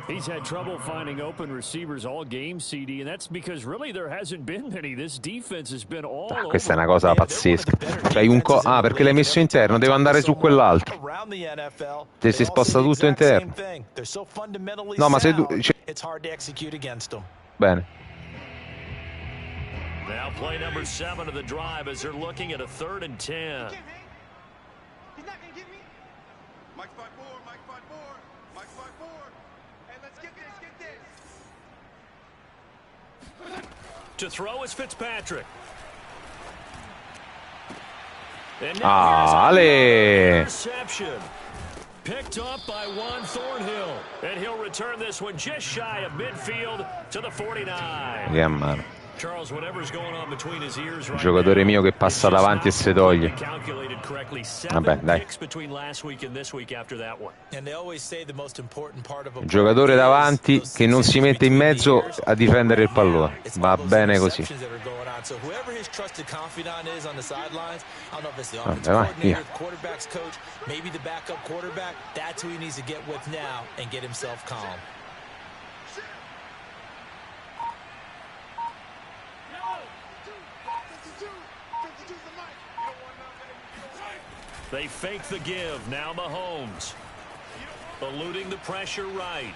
He's had trouble finding open receivers all game, CD, and that's because really there hasn't been many. This defense has been all over. Questa è una cosa pazzesca. Cioè perché l'hai messo interno, deve andare su quell'altro. Te si sposta tutto interno. No, ma se tu... Bene. Now play number 7 of the drive as they're looking at a 3rd and 10. He's not going to get me. Mike 5-4, Mike 5-4, Mike 5-4. Hey, let's get this. To throw is Fitzpatrick. Ale! Interception. Picked up by Juan Thornhill. And he'll return this one just shy of midfield to the 49. Che mano. Charles, whatever's going on between his ears right Giocatore mio che passa davanti e si toglie. Vabbè, dai. Giocatore davanti che non si mette in mezzo a difendere il pallone. Va bene così. Vabbè, vai, via. They fake the give. Now Mahomes. Eluding the pressure right.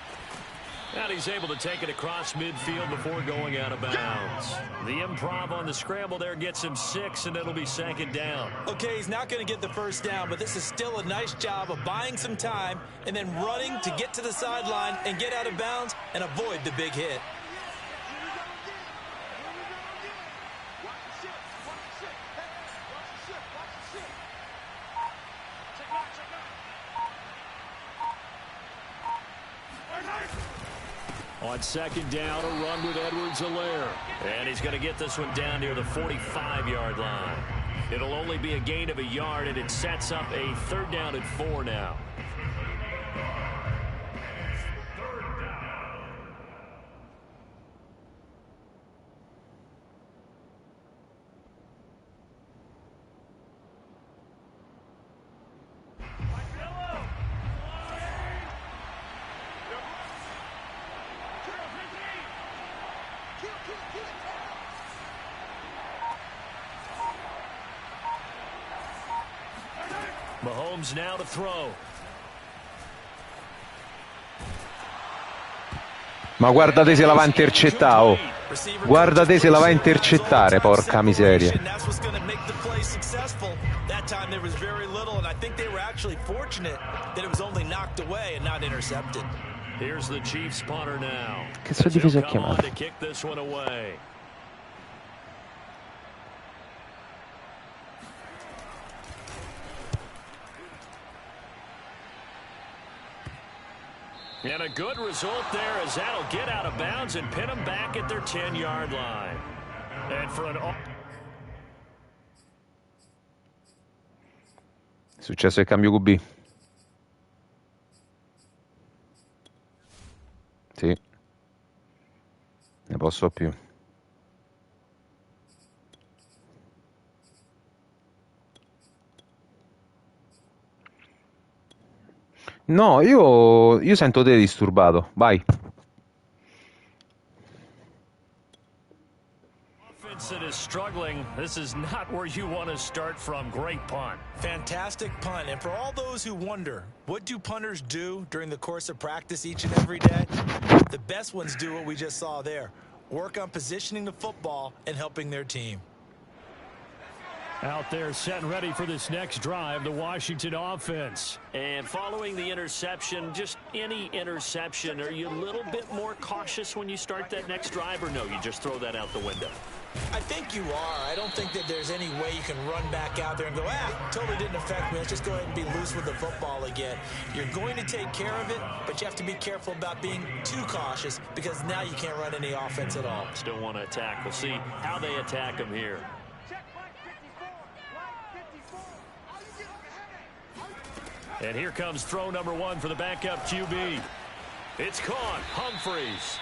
And he's able to take it across midfield before going out of bounds. The improv on the scramble there gets him 6, and it'll be 2nd down. Okay, he's not going to get the first down, but this is still a nice job of buying some time and then running to get to the sideline and get out of bounds and avoid the big hit. On 2nd down, a run with Edwards-Helaire. And he's going to get this one down near the 45-yard line. It'll only be a gain of a yard, and it sets up a 3rd down and 4 now. Mahomes now to throw. Ma guardate se la va a intercettare, oh. Guardate se la va a intercettare, porca miseria. Che suo difesa ha chiamato? And a good result there as that'll get out of bounds and pin them back at their 10-yard line. And for an... È successo il cambio QB. Sì. Ne posso più. No, io sento te disturbato. Vai. That is struggling. This is not where you want to start from. Great punt. Fantastic punt. And for all those who wonder, what do punters do during the course of practice each and every day? The best ones do what we just saw there. Work on positioning the football and helping their team. Out there set and ready for this next drive, the Washington offense. And following the interception, just any interception, are you a little bit more cautious when you start that next drive, or no, you just throw that out the window? I think you are. I don't think that there's any way you can run back out there and go, totally didn't affect me. Let's just go ahead and be loose with the football again. You're going to take care of it, but you have to be careful about being too cautious because now you can't run any offense at all. Still want to attack. We'll see how they attack them here. And here comes throw number 1 for the backup QB. It's caught. Humphreys.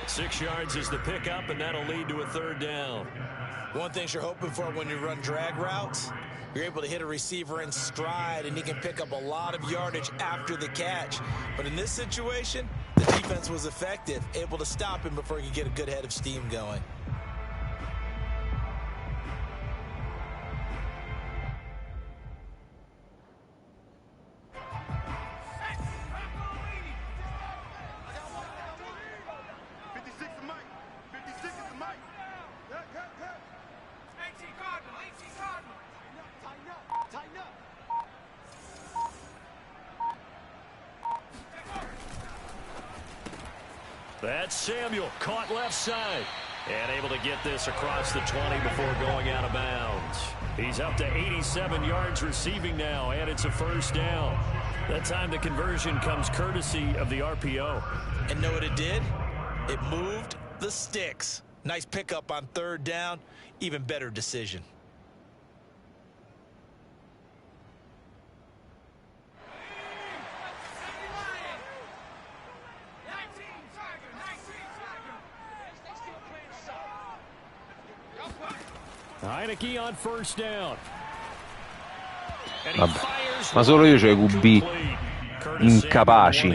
6 yards is the pickup, and that'll lead to a 3rd down. One thing you're hoping for when you run drag routes, you're able to hit a receiver in stride, and he can pick up a lot of yardage after the catch. But in this situation, the defense was effective, able to stop him before he could get a good head of steam going. That's Samuel, caught left side. And able to get this across the 20 before going out of bounds. He's up to 87 yards receiving now, and it's a 1st down. That time the conversion comes courtesy of the RPO. And know what it did? It moved the sticks. Nice pickup on 3rd down. Even better decision. Heineke on 1st down. Vabbè, ma solo io c'ho i QB incapaci.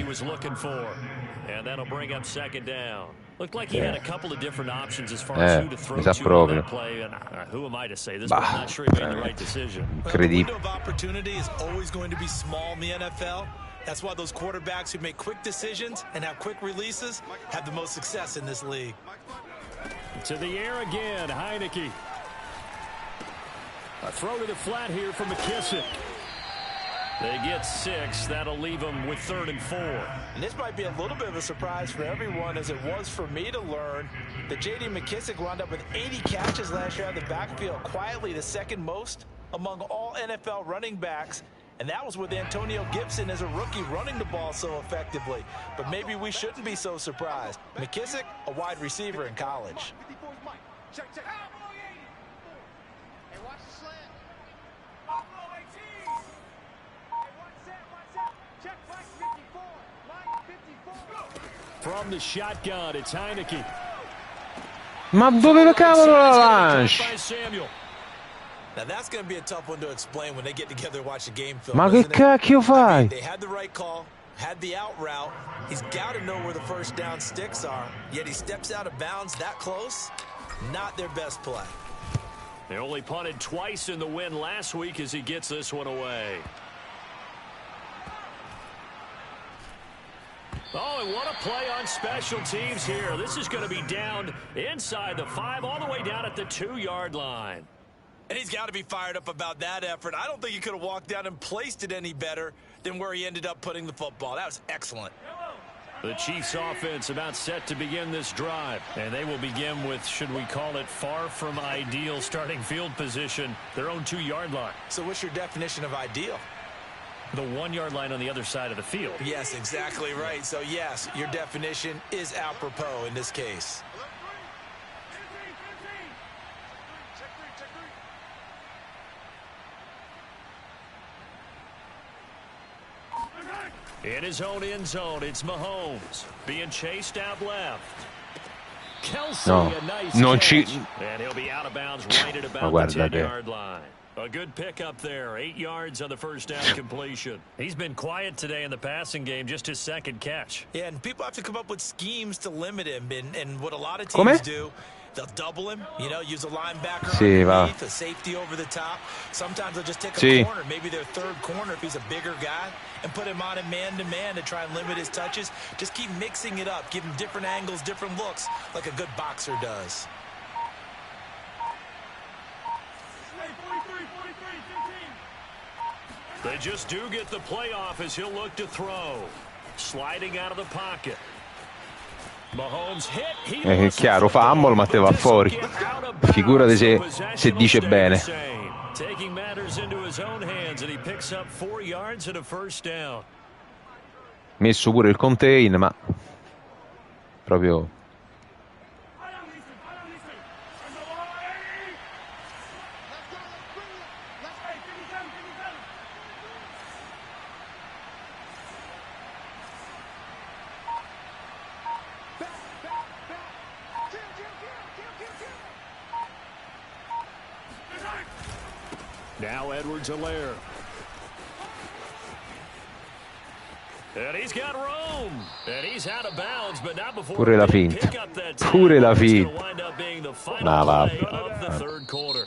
And that'll bring up 2nd down. Looked like he had a couple of different options as far as who to throw to on that play. And who am I to say this? I'm not sure he made the right decision. The window of opportunity is always going to be small in the NFL. That's why those quarterbacks who make quick decisions and have quick releases have the most success in this league. To the air again, Heineke. A throw to the flat here from McKissick. They get 6. That'll leave them with 3rd and 4. And this might be a little bit of a surprise for everyone, as it was for me to learn that J.D. McKissick wound up with 80 catches last year out of the backfield, quietly the 2nd most among all NFL running backs. And that was with Antonio Gibson as a rookie running the ball so effectively. But maybe we shouldn't be so surprised. McKissick, a wide receiver in college. From the shotgun, it's Heineke. Ma dove cavolo la lanci? Now that's going to be a tough one to explain when they get together and watch the game film. Ma che cacchio fai? They had the right call, had the out route. He's got to know where the 1st down sticks are. Yet he steps out of bounds that close. Not their best play. They only punted twice in the win last week as he gets this one away. Oh, and what a play on special teams here. This is going to be down inside the 5, all the way down at the 2-yard line. And he's got to be fired up about that effort. I don't think he could have walked down and placed it any better than where he ended up putting the football. That was excellent. The Chiefs offense about set to begin this drive. And they will begin with, should we call it, far from ideal starting field position, their own 2-yard line. So what's your definition of ideal? The 1-yard line on the other side of the field. Yes, exactly right. So, yes, your definition is apropos in this case. In his own end zone, it's Mahomes being chased out left. Kelsey, a nice catch. And he'll be out of bounds right at about the 10-yard line. A good pickup there. 8 yards on the 1st down completion. He's been quiet today in the passing game, just his 2nd catch. Yeah, and people have to come up with schemes to limit him. And what a lot of teams do They'll double him, you know, use a linebacker Sì, va. underneath, a safety over the top. Sometimes they'll just take a Sì. corner, maybe their third corner if he's a bigger guy, and put him on a man-to-man to try and limit his touches. Just keep mixing it up, give him different angles, different looks, like a good boxer does. They just do get the playoff as he'll look to throw. Sliding out of the pocket. Mahomes hit. È chiaro, fumble, ma te va fuori. Figurati se dice bene. Taking matters into his own hands and he picks up 4 yards and a first down. Messo pure il contain, ma proprio Now Edwards-Helaire. And he's got room. And he's out of bounds, but not before pure la they finta. pick up that Pure la tackle. It's finta. gonna wind up being the final No, play vabbè. of the third quarter.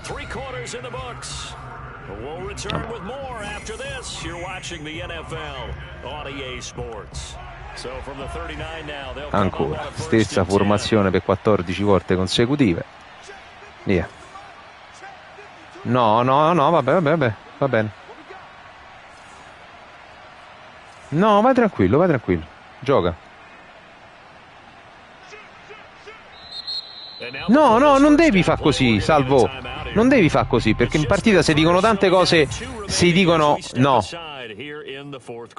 3 quarters in the books. We'll return with more after this. You're watching the NFL on EA Sports. So from the 39 now, they'll come up Ancora on a first stessa and 10. formazione per 14 volte consecutive. Via. No, vabbè, va bene. No, vai tranquillo, gioca. No, non devi far così, Salvo. Non devi far così, perché in partita si dicono tante cose, si dicono no.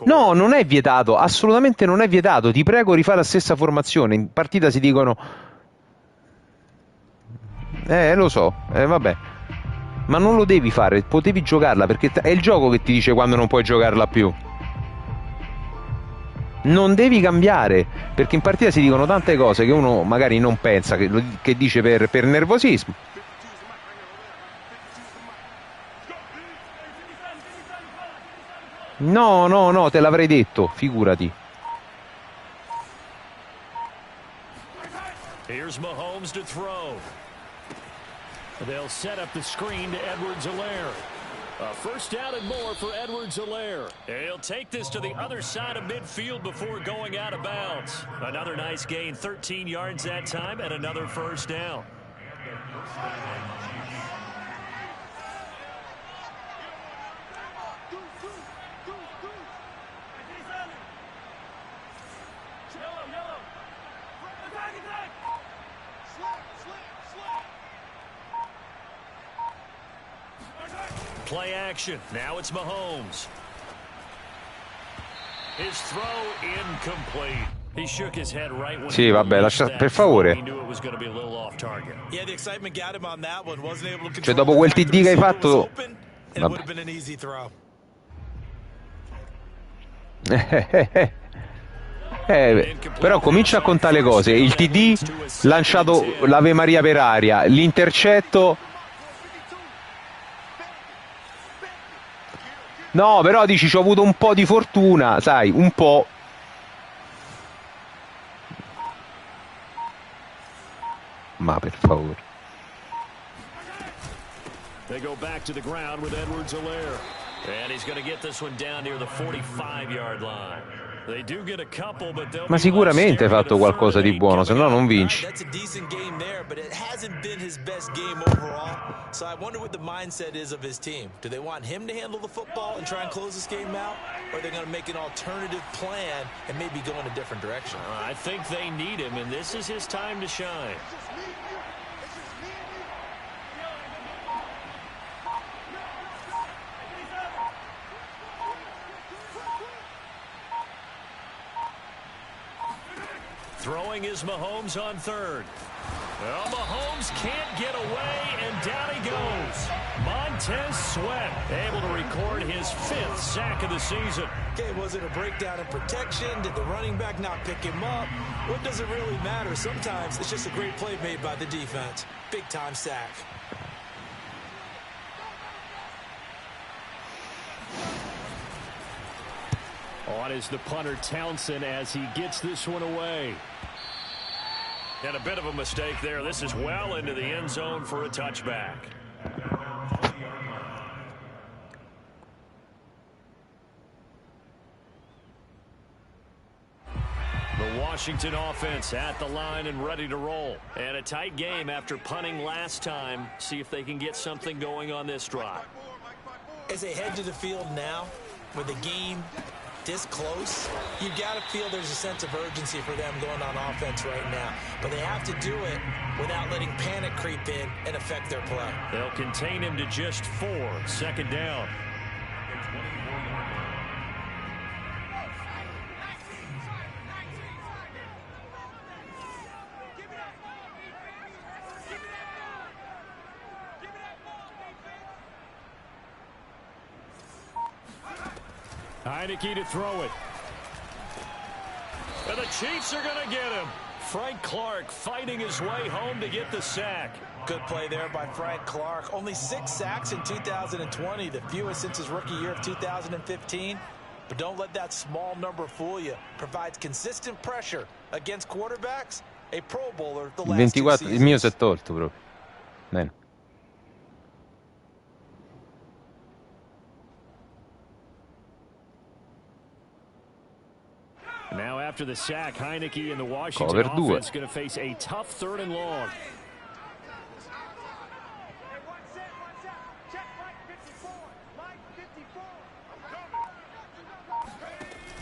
No, non è vietato, assolutamente non è vietato. Ti prego, rifai la stessa formazione. In partita si dicono lo so, vabbè. Ma non lo devi fare, potevi giocarla, perché è il gioco che ti dice quando non puoi giocarla più. Non devi cambiare, perché in partita si dicono tante cose che uno magari non pensa, che dice per nervosismo. No, te l'avrei detto, figurati. Here's Mahomes to throw. They'll set up the screen to Edwards-Helaire. A first down and more for Edwards-Helaire. He'll take this to the other side of midfield before going out of bounds. Another nice gain, 13 yards that time, and another first down. Play action. Now it's Mahomes. His throw incomplete. He shook his head right when Sì, vabbè, lascia, per favore. Cioè, dopo quel TD che hai fatto, però comincia a contare le cose. Il TD lanciato l'Ave Maria per aria, l'intercetto. No, però dici ci ho avuto un po' di fortuna, sai, un po'. Ma per favore. They go back to the ground with Edwards-Helaire. And he's going to get this one down near the 45-yard line. They do get a couple, but Ma sicuramente hai fatto qualcosa di buono, se no non vinci. That's a decent game there, but it hasn't been his best game overall. So I wonder what the mindset is of his team. Do they want him to handle the football and try and close this game out? Or are they going to make an alternative plan and maybe go in a different direction? I think they need him, and this is his time to shine. Throwing is Mahomes on third. Well, Mahomes can't get away, and down he goes. Montez Sweat able to record his 5th sack of the season. Okay, was it a breakdown in protection? Did the running back not pick him up? What does it really matter? Sometimes it's just a great play made by the defense. Big-time sack. On is the punter Townsend as he gets this one away. And a bit of a mistake there. This is well into the end zone for a touchback. The Washington offense at the line and ready to roll. And a tight game after punting last time. See if they can get something going on this drive. As they head to the field now, with the game this close, you've got to feel there's a sense of urgency for them going on offense right now. But they have to do it without letting panic creep in and affect their play. They'll contain him to just 4. 2nd down. Heineke to throw it. And the Chiefs are going to get him. Frank Clark fighting his way home to get the sack. Good play there by Frank Clark. Only 6 sacks in 2020, the fewest since his rookie year of 2015. But don't let that small number fool you. Provides consistent pressure against quarterbacks. A Pro Bowler the last 24, 2 il mio si seasons. è tolto proprio. Bene. Now after the sack, Heineke and the Washington offense going to face a tough 3rd and long.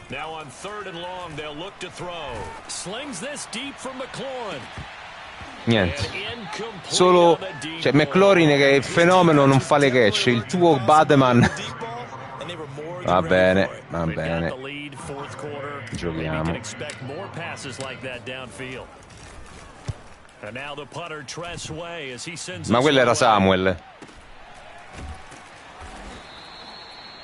Now on 3rd and long, they'll look to throw. Slings this deep from McLaurin. Niente. Solo McLaurin che è il fenomeno non fa le catch. Il tuo Bateman. Va bene, va bene. Giochiamo. Ma quello era Samuel.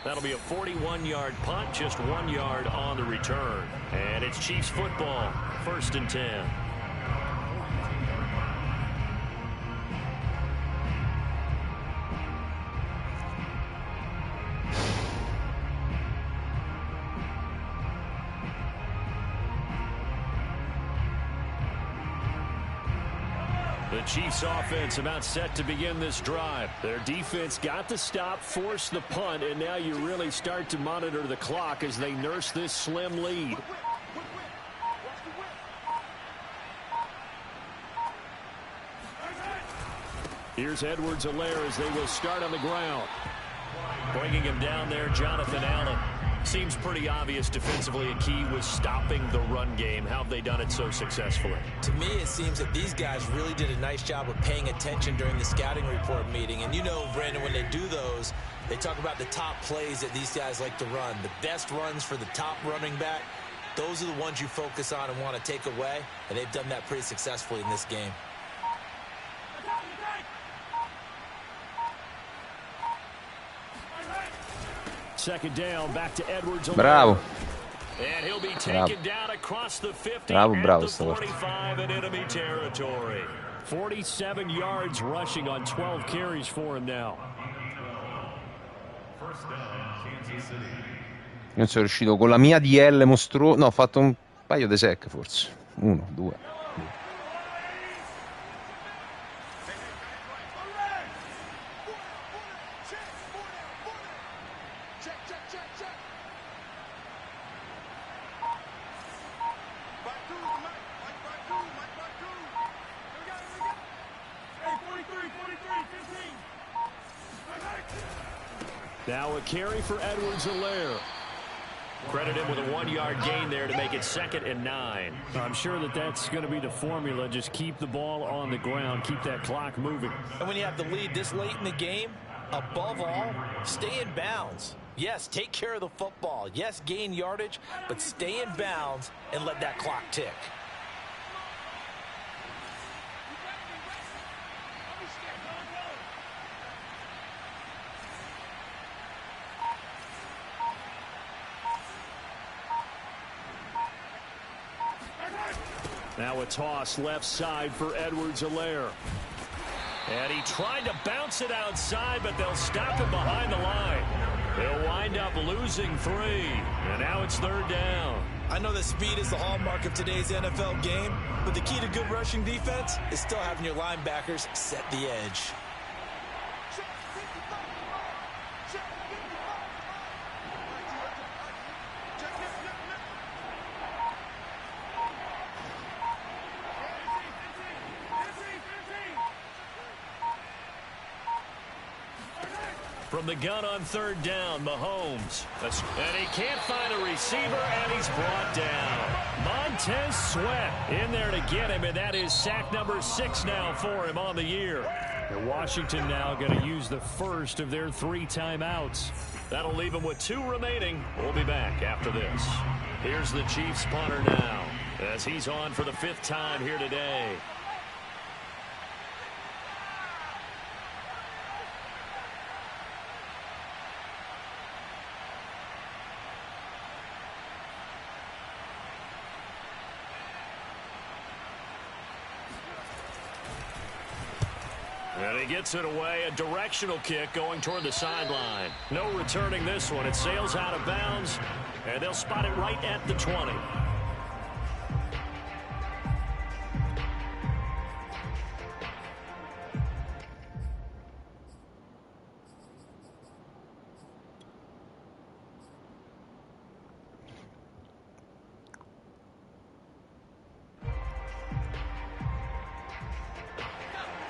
That'll be a 41-yard punt, just 1 yard on the return. And it's Chiefs football, 1st and 10. The Chiefs offense about set to begin this drive. Their defense got the stop, forced the punt, and now you really start to monitor the clock as they nurse this slim lead. Here's Edwards-Helaire as they will start on the ground. Bringing him down there, Jonathan Allen. Seems pretty obvious defensively a key was stopping the run game. How have they done it so successfully? To me, it seems that these guys really did a nice job of paying attention during the scouting report meeting. And you know, Brandon, when they do those, they talk about the top plays that these guys like to run. The best runs for the top running back, those are the ones you focus on and want to take away. And they've done that pretty successfully in this game. Second down, back to Edwards. Bravo. And he'll be taken down across the 50 bravo, at the 45 in enemy territory. 47 yards rushing on 12 carries for him now. Io sono riuscito con la mia DL mostruosa. No, ho fatto un paio di sec forse. 1, 2. Now a carry for Edwards-Helaire. Credit him with a 1 yard gain there to make it 2nd and 9. I'm sure that that's going to be the formula. Just keep the ball on the ground. Keep that clock moving. And when you have the lead this late in the game, above all, stay in bounds. Yes, take care of the football. Yes, gain yardage, but stay in bounds and let that clock tick. Now a toss left side for Edwards-Helaire. And he tried to bounce it outside, but they'll stop him behind the line. They'll wind up losing 3. And now it's 3rd down. I I know that speed is the hallmark of today's NFL game, but the key to good rushing defense is still having your linebackers set the edge. From the gun on third down, Mahomes. And he can't find a receiver, and he's brought down. Montez Sweat in there to get him, and that is sack number 6 now for him on the year. And Washington now going to use the first of their 3 timeouts. That'll leave him with 2 remaining. We'll be back after this. Here's the Chiefs punter now, as he's on for the 5th time here today. And he gets it away, a directional kick going toward the sideline. No returning this one. It sails out of bounds, and they'll spot it right at the 20.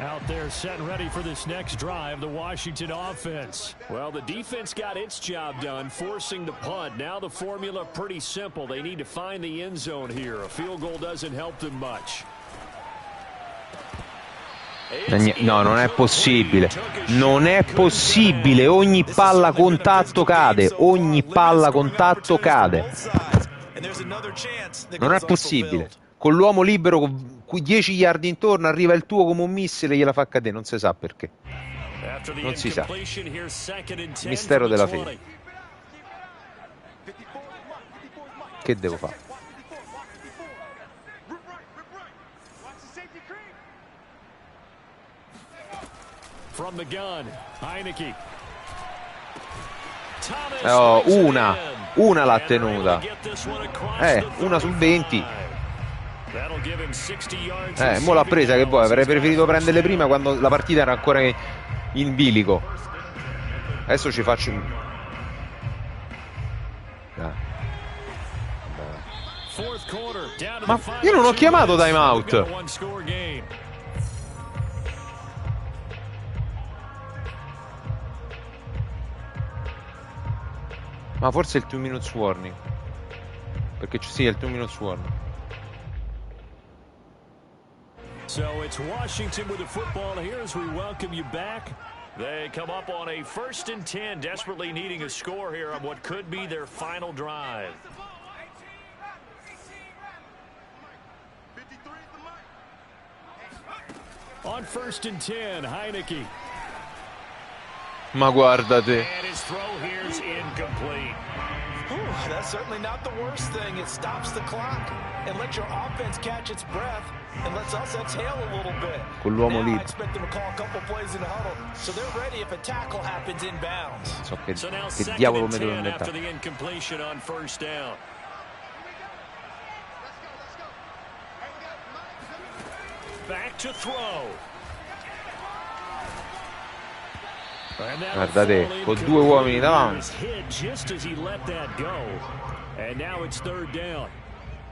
Out there set and ready for this next drive, the Washington offense. Well, the defense got its job done, forcing the punt. Now the formula pretty simple. They need to find the end zone here. A field goal doesn't help them much. No, non è possibile. Non è possibile. Ogni palla contatto cade. Ogni palla contatto cade. Non è possibile. Con l'uomo libero, con 10 yard intorno, arriva il tuo come un missile e gliela fa cadere. Non si sa perché. Non si sa. Mistero della fede. Che devo fare? From the gun, Heineke. Oh, una l'ha tenuta. Una su 20. Mo l'ha presa, che vuoi? Avrei preferito prenderle prima, quando la partita era ancora in bilico. Adesso ci faccio ma io non ho chiamato timeout. Ma forse è il 2 minutes warning, perché sì, è il 2 minutes warning. So it's Washington with the football here as we welcome you back. They come up on a 1st and 10, desperately needing a score here on what could be their final drive. On 1st and 10, Heineke. Ma guarda te. And his throw here is incomplete. That's certainly not the worst thing. It stops the clock and lets your offense catch its breath and lets us exhale a little bit. Con l'uomo lì. I expect them to call a couple plays in the huddle, so they're ready if a tackle happens inbounds. So che now diavolo mi devo inventare. After the incompletion on 1st down. Back to throw. Guardate, con 2 uomini davanti.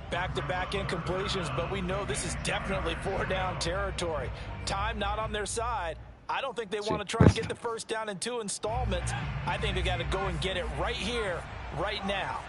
Back-to-back incompletions, but we know this is definitely 4-down territory. Time not on their side. I don't think they want to try and get the first down in 2 installments. I think they got to go and get it right here, right now.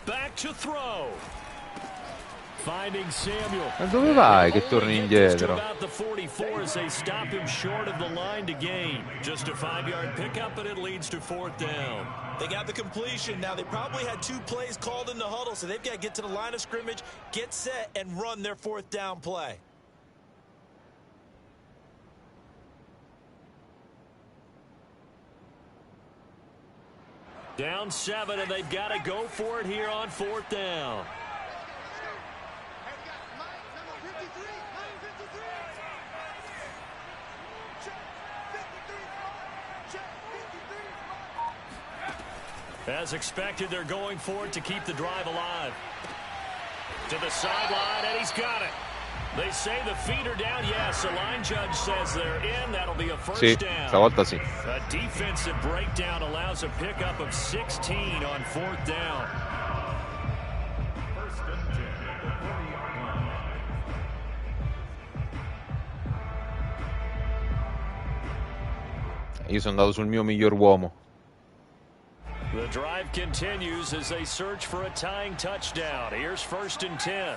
Back to throw. Finding Samuel. Ma dove vai che torni indietro? About the 44 as they stop him short of the line to gain. Just a 5-yard pickup, and it leads to 4th down. They got the completion. Now they probably had 2 plays called in the huddle, so they've got to get to the line of scrimmage, get set, and run their 4th down play. Down 7, and they've got to go for it here on 4th down. As expected, they're going for it to keep the drive alive. To the sideline, and he's got it. They say the feet are down. Yes, the line judge says they're in. That'll be a first down. Stavolta sì. A defensive breakdown allows a pickup of 16 on 4th down. Io sono andato sul mio miglior uomo. The drive continues as they search for a tying touchdown. Here's 1st and 10.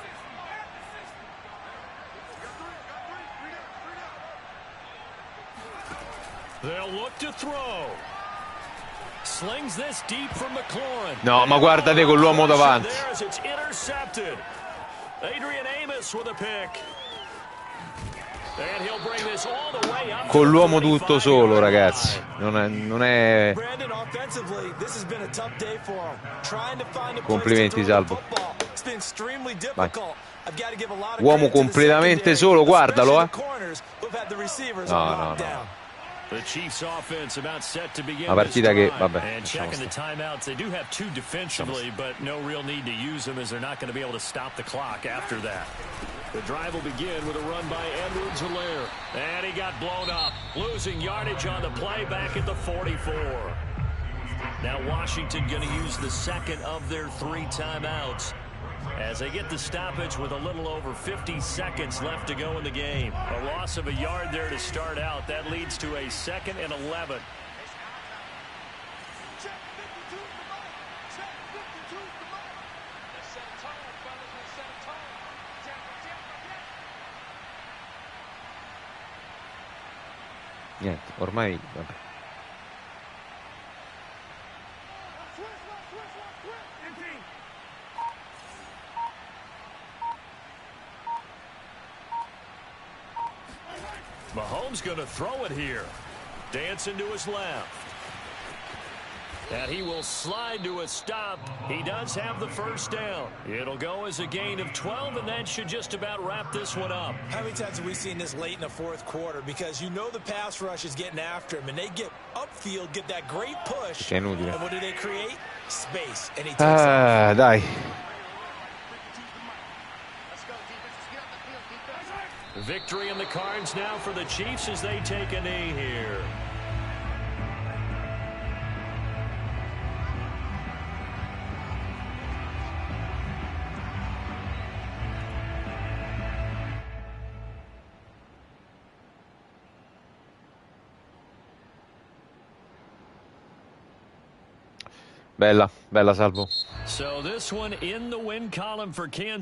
They'll look to throw. Slings this deep from McLaurin. No, ma guardate con l'uomo davanti. It's intercepted. Adrian Amos with a pick. And he'll bring this all the way up. Con l'uomo tutto solo, ragazzi. Non è... Complimenti, Salvo. Vai. Uomo completamente solo, guardalo, eh. No. The Chiefs offense about set to begin. Una partita che, vabbè, and checking the timeouts. They do have 2 defensively, but no real need to use them as they're not going to be able to stop the clock after that. The drive will begin with a run by Edwards-Helaire. And he got blown up, losing yardage on the play back at the 44. Now Washington going to use the second of their 3 timeouts as they get the stoppage with a little over 50 seconds left to go in the game. A loss of a yard there to start out. That leads to a 2nd and 11. Niente, ormai... Vabbè. Mahomes going to throw it here. Dancing to his left. And he will slide to a stop. He does have the first down. It'll go as a gain of 12, and that should just about wrap this one up. How many times have we seen this late in the 4th quarter? Because you know the pass rush is getting after him, and they get upfield, get that great push. And what do they create? Space. And he takes off. Dai. Victory in the cards now for the Chiefs as they take a knee here. Bella, Salvo. So this one in the win column for Kansas.